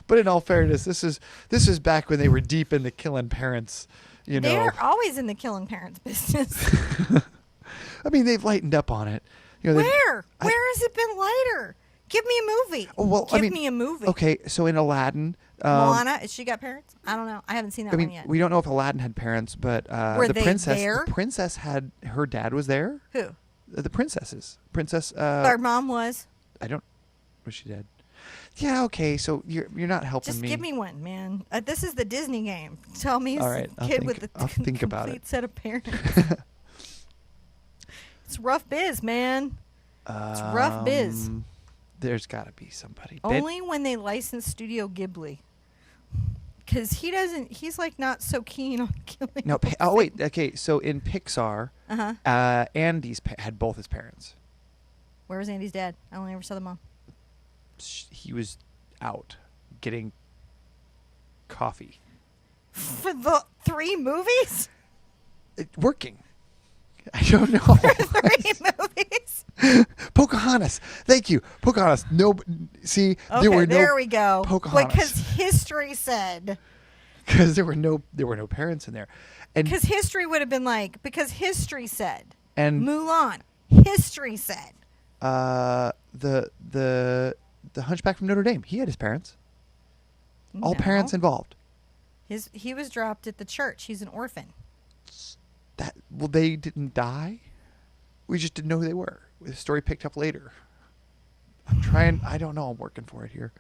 But in all fairness, this is back when they were deep into killing parents. You know, they are always in the killing parents business. I mean, they've lightened up on it. You know, Where has it been lighter? Give me a movie. Oh, well, Give me a movie. Okay, so in Aladdin, Moana, has she got parents? I don't know. I haven't seen that one yet. we don't know if Aladdin had parents, but Were the they princess, there? the princess had her dad was there. Who? The princesses, princess. Our mom was. I don't. Was she dead? Yeah. Okay. So you're not helping Just me. give me one, man. This is the Disney game. Tell me, All right, a kid with a I'll think about complete it. set of parents. It's rough biz, man. It's rough biz. There's got to be somebody. Only when they license Studio Ghibli. Because he's like not so keen on killing. No. Oh wait. Okay. So in Pixar, Andy's had both his parents. Where was Andy's dad? I only ever saw the mom. He was out getting coffee. For the 3 movies? Working. I don't know. For 3 movies? Pocahontas. Thank you. Pocahontas. No. See, Okay, there we go. Pocahontas. Because history said. Because there were no parents in there. And Because history would have been like, because history said. and Mulan. History said. the the Hunchback from Notre Dame. He had his parents. All No. parents involved. He was dropped at the church. He's an orphan. Well, they didn't die. We just didn't know who they were. The story picked up later. I'm trying. I don't know. I'm working for it here.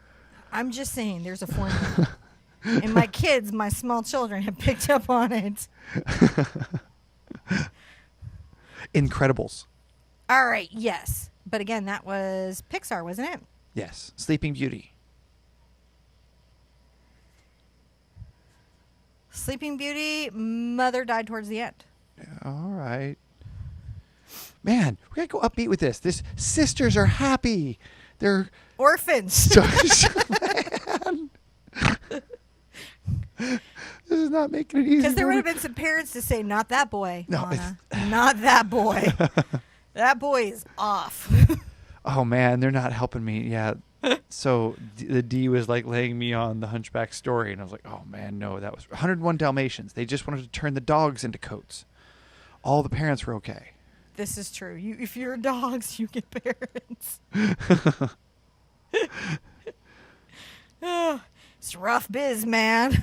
I'm just saying there's a formula. And my kids, my small children, have picked up on it. Incredibles. All right, yes. But again, that was Pixar, wasn't it? Yes. Sleeping Beauty. Sleeping Beauty, mother died towards the end. All right. Man, we gotta go upbeat with this. This sisters are happy. They're Orphans. man. This is not making it easy. Because there for would me. have been some parents to say, not that boy, No, Anna. Not that boy. That boy is off. Oh man, they're not helping me. Yeah. So the D was like laying me on the Hunchback story, and I was like, oh man, no, that was 101 Dalmatians. They just wanted to turn the dogs into coats. All the parents were okay. This is true. If you're dogs, you get parents. Oh, it's rough biz, man.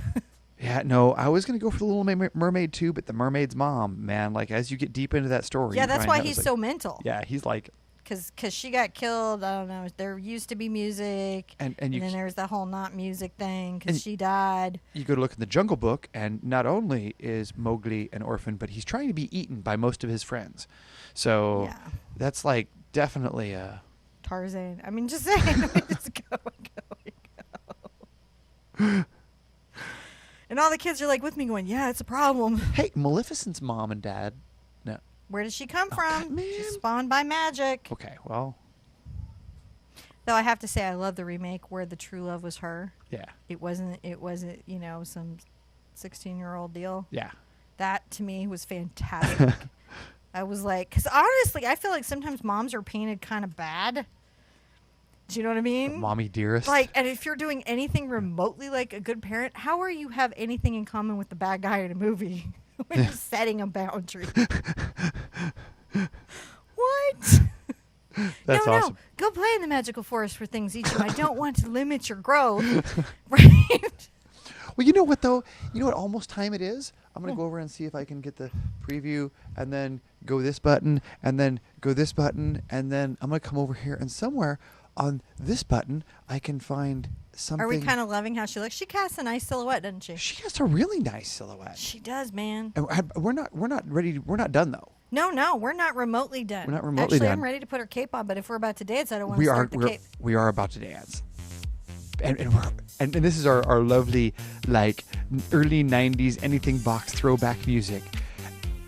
Yeah, no, I was going to go for the Little Mermaid too, but the mermaid's mom, man, like as you get deep into that story. Yeah, that's Ryan, why that he's was so like, mental. Yeah, he's like. Because she got killed. I don't know. There used to be music. And then there's the whole not music thing because she died. You go to look in the Jungle Book, and not only is Mowgli an orphan, but he's trying to be eaten by most of his friends. So Yeah. that's like definitely a... Tarzan. I mean, just saying. Just go. And all the kids are like with me going, yeah, it's a problem. Hey, Maleficent's mom and dad... No. Where did she come from? God, man. She's spawned by magic. Okay, well... Though I have to say, I love the remake where the true love was her. Yeah. It wasn't, some 16-year-old deal. Yeah. That, to me, was fantastic. I was like, because honestly, I feel like sometimes moms are painted kind of bad. Do you know what I mean? Mommy dearest. Like, and if you're doing anything remotely like a good parent, how are you have anything in common with the bad guy in a movie? When you're setting a boundary. What? That's no, awesome. go play in the magical forest for things each. I don't want to limit your growth. Right? Well, you know what, though? You know what almost time it is? I'm going to go over and see if I can get the preview and then go this button and then go this button. And then I'm going to come over here and somewhere on this button, I can find something. Are we kind of loving how she looks? She casts a nice silhouette, doesn't she? She has a really nice silhouette. She does, man. And we're not ready. We're not done, though. No, we're not remotely done. We're not remotely Actually, done. I'm ready to put her cape on, but if we're about to dance, I don't want to start the cape. We are about to dance. And this is our lovely, like, early 90s anything box throwback music.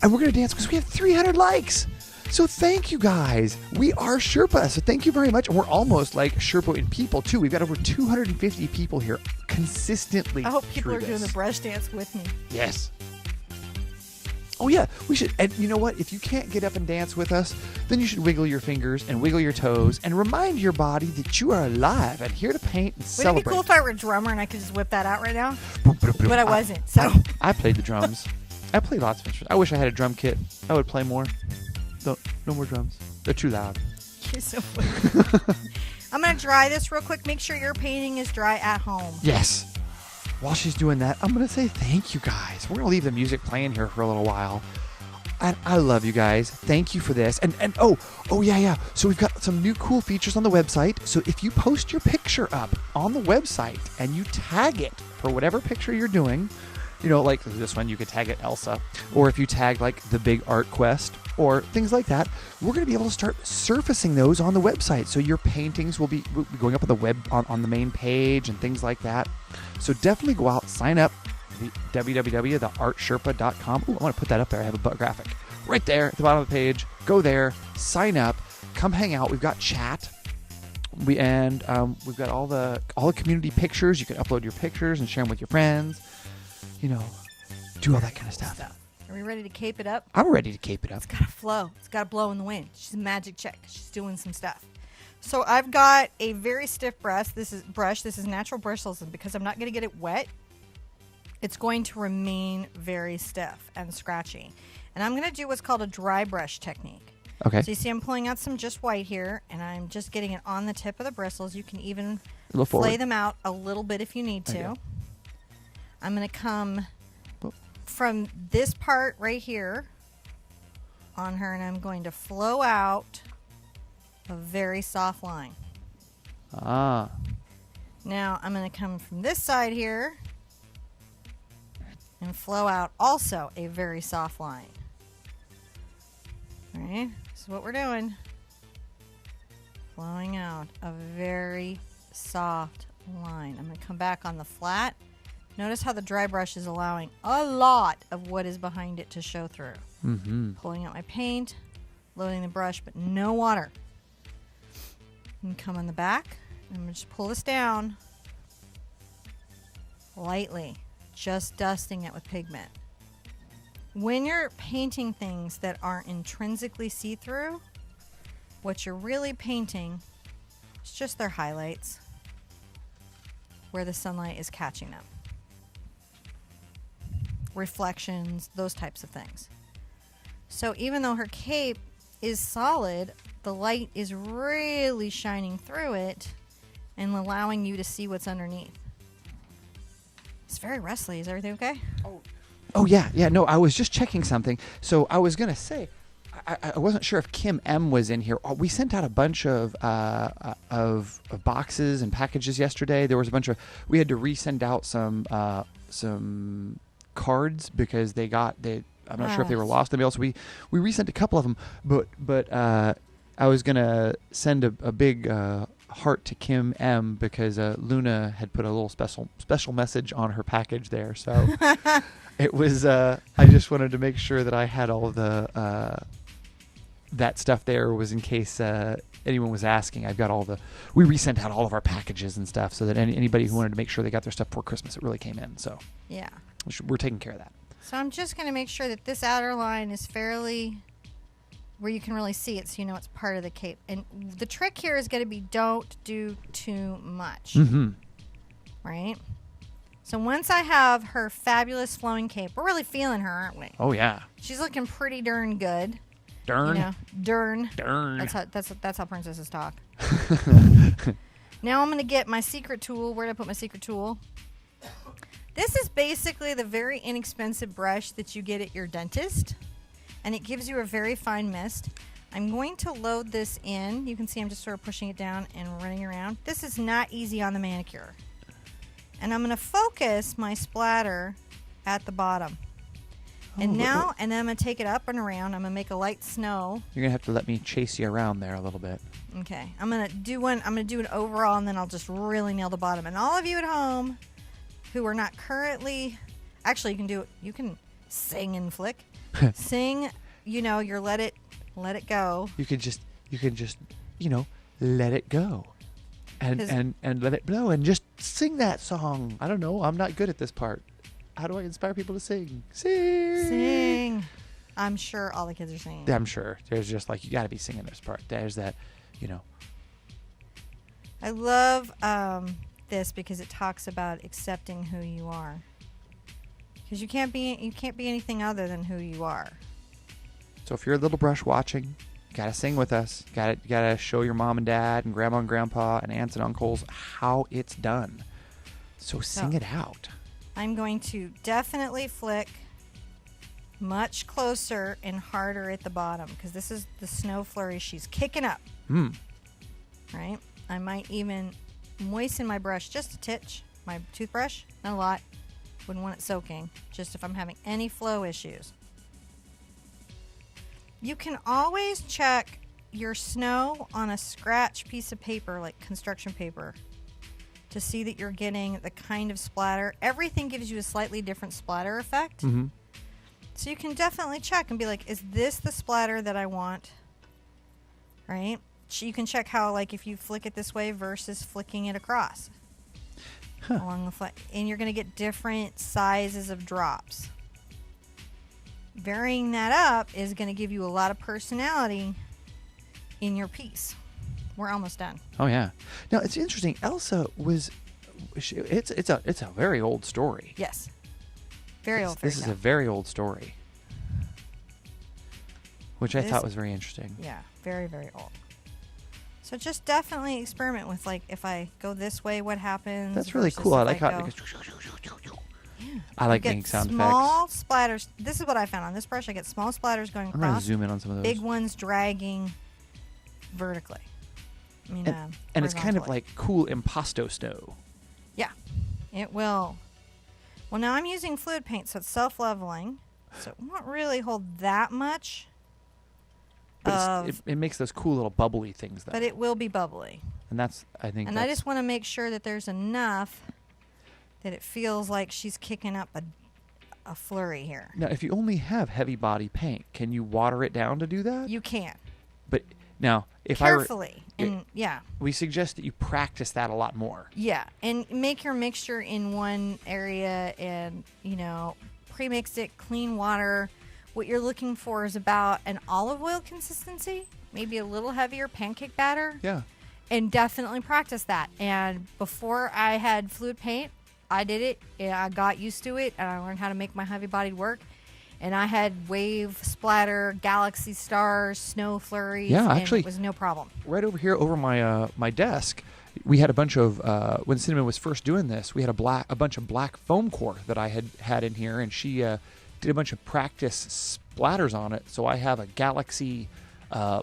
And we're going to dance because we have 300 likes. So thank you guys. We are Sherpa. So thank you very much. And we're almost like Sherpa in people, too. We've got over 250 people here consistently. I hope people through are doing this. the brush dance with me. Yes. Oh, yeah, we should. And you know what? If you can't get up and dance with us, then you should wiggle your fingers and wiggle your toes and remind your body that you are alive and here to paint and Would celebrate. it be cool if I were a drummer and I could just whip that out right now? But I wasn't, so. I played the drums. I played lots of instruments. I wish I had a drum kit. I would play more. No more drums. They're too loud. You're so funny. I'm going to dry this real quick. Make sure your painting is dry at home. Yes. While she's doing that, I'm going to say thank you guys. We're going to leave the music playing here for a little while. I love you guys. Thank you for this. And oh yeah. So we've got some new cool features on the website. So if you post your picture up on the website and you tag it for whatever picture you're doing, you know, like this one, you could tag it Elsa. Or if you tag like the big art quest or things like that, we're going to be able to start surfacing those on the website. So your paintings will be going up on the web on the main page and things like that. So definitely go out, sign up. www.theartsherpa.com. Ooh, I want to put that up there. I have a graphic right there at the bottom of the page. Go there, sign up, come hang out. We've got chat. We've got all the community pictures. You can upload your pictures and share them with your friends. You know, do all that kind of stuff. Are we ready to cape it up? I'm ready to cape it up. It's got to flow. It's got to blow in the wind. She's a magic chick. She's doing some stuff. So I've got a very stiff brush. This is natural bristles, and because I'm not going to get it wet, it's going to remain very stiff and scratchy. And I'm going to do what's called a dry brush technique. Okay. So you see I'm pulling out some just white here, and I'm just getting it on the tip of the bristles. You can even flay them out a little bit if you need to. I'm going to come from this part right here on her, and I'm going to flow out a very soft line. Ah. Now I'm going to come from this side here and flow out also a very soft line. All right, this is what we're doing. Flowing out a very soft line. I'm going to come back on the flat. Notice how the dry brush is allowing a lot of what is behind it to show through. Pulling out my paint, loading the brush, but no water. And come on the back. I'm going to just pull this down lightly, just dusting it with pigment. When you're painting things that aren't intrinsically see-through, what you're really painting is just their highlights where the sunlight is catching them. Reflections, those types of things. So even though her cape is solid, the light is really shining through it and allowing you to see what's underneath. It's very rustly. Is everything okay? Oh yeah. No, I was just checking something. So I was gonna say, I wasn't sure if Kim M was in here. We sent out a bunch of boxes and packages yesterday. There was a bunch of. We had to resend out some cards because I'm not sure if they were lost in the mail. So we resent a couple of them. But I was gonna send a big heart to Kim M because Luna had put a little special message on her package there. So it was. I just wanted to make sure that I had all of the that stuff there was in case anyone was asking. I've got we resent out all of our packages and stuff so that anybody who wanted to make sure they got their stuff before Christmas, it really came in. So yeah, we're taking care of that. So I'm just going to make sure that this outer line is fairly where you can really see it, so you know it's part of the cape. And the trick here is going to be don't do too much. Right? So once I have her fabulous flowing cape, we're really feeling her, aren't we? Oh yeah. She's looking pretty darn good. Darn. You know, darn. Darn. That's how princesses talk. Now I'm going to get my secret tool. Where did I put my secret tool? This is basically the very inexpensive brush that you get at your dentist, and it gives you a very fine mist. I'm going to load this in. You can see I'm just sort of pushing it down and running around. This is not easy on the manicure. And I'm going to focus my splatter at the bottom. And then I'm going to take it up and around. I'm going to make a light snow. You're going to have to let me chase you around there a little bit. Okay. I'm going to do an overall, and then I'll just really nail the bottom. And all of you at home who are not currently, actually you can sing and flick. Sing, your let it go. You can just, let it go. And let it blow and just sing that song. I don't know. I'm not good at this part. How do I inspire people to sing? Sing. I'm sure all the kids are singing. I'm sure. There's just you got to be singing this part. There's that, I love this because it talks about accepting who you are. Because you can't be anything other than who you are. So if you're a little brush watching, you got to sing with us. You got to show your mom and dad and grandma and grandpa and aunts and uncles how it's done. So sing it out. I'm going to definitely flick much closer and harder at the bottom because this is the snow flurry she's kicking up. Right? I might even moisten my brush just a titch. My toothbrush, not a lot. Wouldn't want it soaking, just if I'm having any flow issues. You can always check your snow on a scratch piece of paper, like construction paper, to see that you're getting the kind of splatter. Everything gives you a slightly different splatter effect. So you can definitely check and be like, is this the splatter that I want? Right? You can check how, if you flick it this way versus flicking it across along the flat. And you're going to get different sizes of drops. Varying that up is going to give you a lot of personality in your piece. We're almost done. Oh yeah. Now it's interesting. Elsa it's a very old story. Yes. Very old. This is a very old story. which I thought was very interesting. Yeah, very, very old. So just definitely experiment with, like, if I go this way, what happens? That's really cool. I like how it goes. Yeah. I like making sound small effects. splatters. This is what I found on this brush. I get small splatters going I'm going to across. zoom in on some of those. Big ones dragging vertically. I mean, and it's kind of like cool impasto snow. Yeah, it will. Well, now I'm using fluid paint, so it's self-leveling. So it won't really hold that much. But it makes those cool little bubbly things, though. But it will be bubbly. And that's, I think. And I just want to make sure that there's enough that it feels like she's kicking up a flurry here. Now, if you only have heavy body paint, can you water it down to do that? You can. But now, if carefully, we suggest that you practice that a lot more. Yeah, and make your mixture in one area, and pre-mix it, clean water. What you're looking for is about an olive oil consistency, maybe a little heavier pancake batter. Yeah. And definitely practice that. And before I had fluid paint, I did it, and I got used to it, and I learned how to make my heavy-bodied work. And I had wave, splatter, galaxy stars, snow flurries. Yeah, and actually, it was no problem. Right over here, over my my desk, we had a bunch of when Cinnamon was first doing this, we had a bunch of black foam core that I had in here, and she did a bunch of practice splatters on it. So I have a galaxy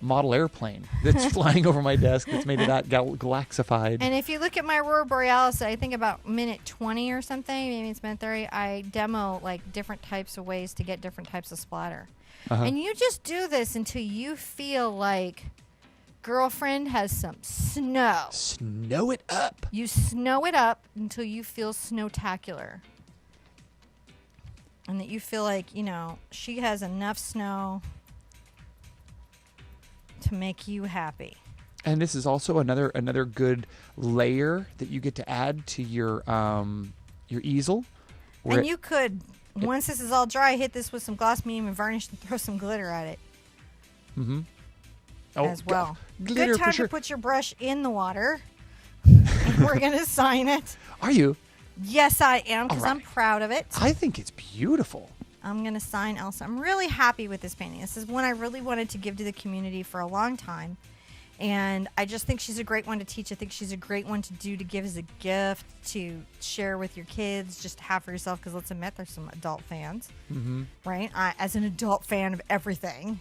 model airplane that's flying over my desk that's made of that galaxified. And if you look at my Aurora Borealis, I think about minute 20 or something, maybe it's minute 30, I demo like different types of ways to get different types of splatter. And you just do this until you feel like girlfriend has some snow. Snow it up. You snow it up until you feel snowtacular. And that you feel like, she has enough snow to make you happy. And this is also another good layer that you get to add to your easel. And you could, once this is all dry, hit this with some gloss medium and varnish and throw some glitter at it. As well. Glitter good time for sure. to put your brush in the water. And we're going to sign it. Are you? Yes, I am, because right. I'm proud of it. I think it's beautiful. I'm going to sign Elsa. I'm really happy with this painting. This is one I really wanted to give to the community for a long time. And I just think she's a great one to teach. I think she's a great one to do, to give as a gift, to share with your kids, just to have for yourself, because let's admit there's some adult fans. Right? As an adult fan of everything,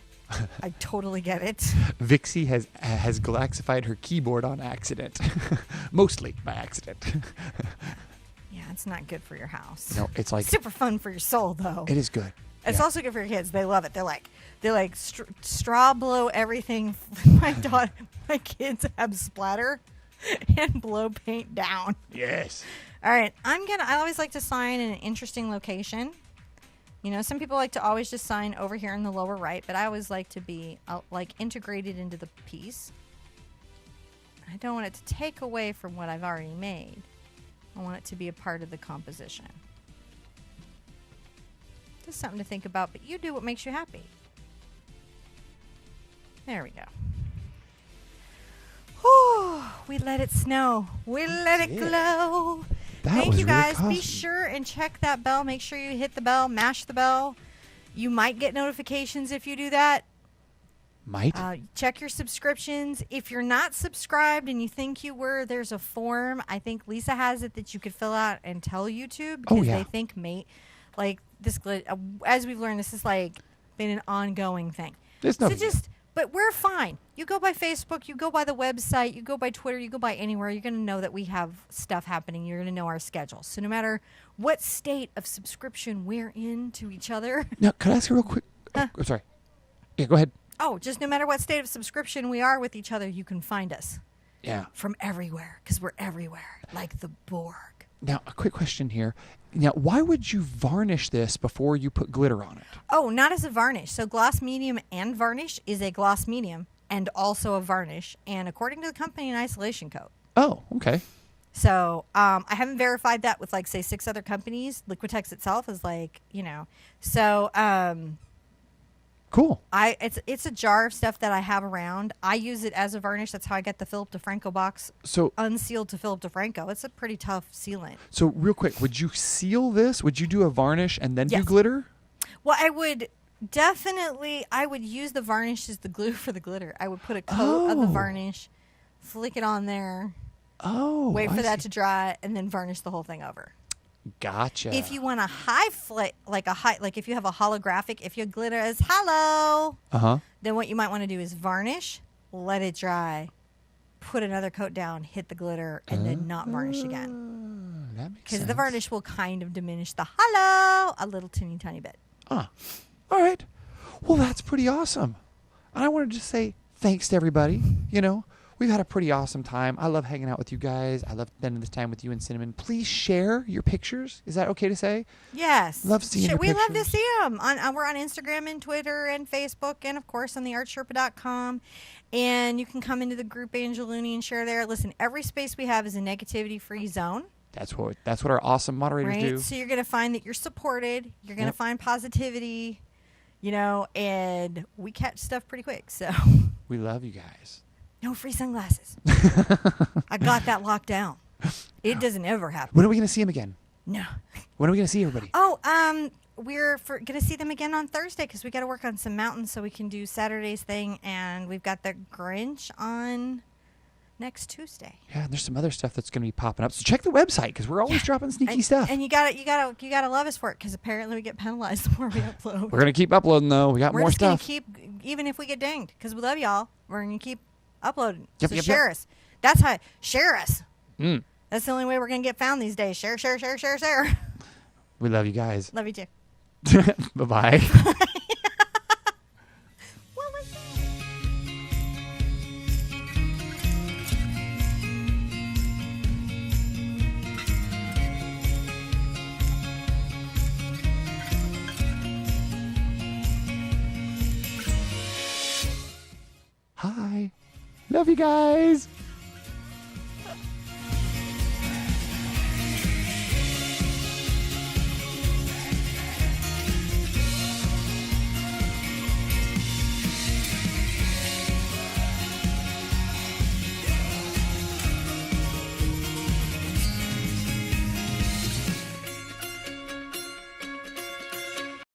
I totally get it. Vixie has galaxified her keyboard on accident. Mostly by accident. Yeah, it's not good for your house. No, it's like super fun for your soul, though. It is good. It's also good for your kids. They love it. They're like straw blow everything. My kids have splatter and blow paint down. Yes. All right, I always like to sign in an interesting location. Some people like to always just sign over here in the lower right, but I always like to be integrated into the piece. I don't want it to take away from what I've already made. I want it to be a part of the composition. Just something to think about, but you do what makes you happy. There we go. Whew, we let it snow. We let it glow. Thank you guys. Really be sure and check that bell. Make sure you hit the bell, mash the bell. You might get notifications if you do that. Might. Check your subscriptions. If you're not subscribed and you think you were, there's a form. I think Lisa has it that you could fill out and tell YouTube, because they think this. As we've learned, this is been an ongoing thing. But we're fine. You go by Facebook, you go by the website, you go by Twitter, you go by anywhere. You're going to know that we have stuff happening. You're going to know our schedule. So no matter what state of subscription we're in to each other. Now, can I ask you real quick? I'm sorry. Yeah, go ahead. Oh, just no matter what state of subscription we are with each other, you can find us. Yeah. From everywhere, because we're everywhere, like the Borg. Now, a quick question here. Now, why would you varnish this before you put glitter on it? Oh, not as a varnish. So gloss medium and varnish is a gloss medium and also a varnish, and according to the company, an isolation coat. Oh, okay. So I haven't verified that with, say, 6 other companies. Liquitex itself is so... Cool. It's a jar of stuff that I have around. I use it as a varnish. That's how I get the Philip DeFranco box unsealed to Philip DeFranco. It's a pretty tough sealant. So real quick, would you seal this? Would you do a varnish and then do glitter? Well, I would definitely, I would use the varnish as the glue for the glitter. I would put a coat of the varnish, flick it on there, wait for that to dry, and then varnish the whole thing over. Gotcha. If you want a high flick, like if you have a holographic, if your glitter is hollow, then what you might want to do is varnish, let it dry, put another coat down, hit the glitter, and then not varnish again. That makes sense. Because the varnish will kind of diminish the hollow a little tiny bit. All right. Well, that's pretty awesome. And I wanted to just say thanks to everybody. You know, we've had a pretty awesome time. I love hanging out with you guys. I love spending this time with you and Cinnamon. Please share your pictures. Is that okay to say? Yes. Love seeing your pictures. We love to see them. We're on Instagram and Twitter and Facebook and, of course, on theartsherpa.com. And you can come into the group Angeluni and share there. Listen, every space we have is a negativity-free zone. That's what our awesome moderators do. So you're going to find that you're supported. You're going to find positivity, you know, and we catch stuff pretty quick. So we love you guys. No free sunglasses. I got that locked down. It doesn't ever happen. When are we going to see them again? No. When are we going to see everybody? We're going to see them again on Thursday because we got to work on some mountains so we can do Saturday's thing, and we've got the Grinch on next Tuesday. Yeah, and there's some other stuff that's going to be popping up. So check the website because we're always dropping sneaky stuff. And you gotta love us for it because apparently we get penalized the more we upload. We're going to keep uploading though. We got more stuff. We're just going to keep, even if we get dinged, because we love y'all. We're going to keep uploading. Share us. That's how. Share us. That's the only way we're going to get found these days. Share. We love you guys. Love you too. Bye-bye. What was that? Hi. Love you guys.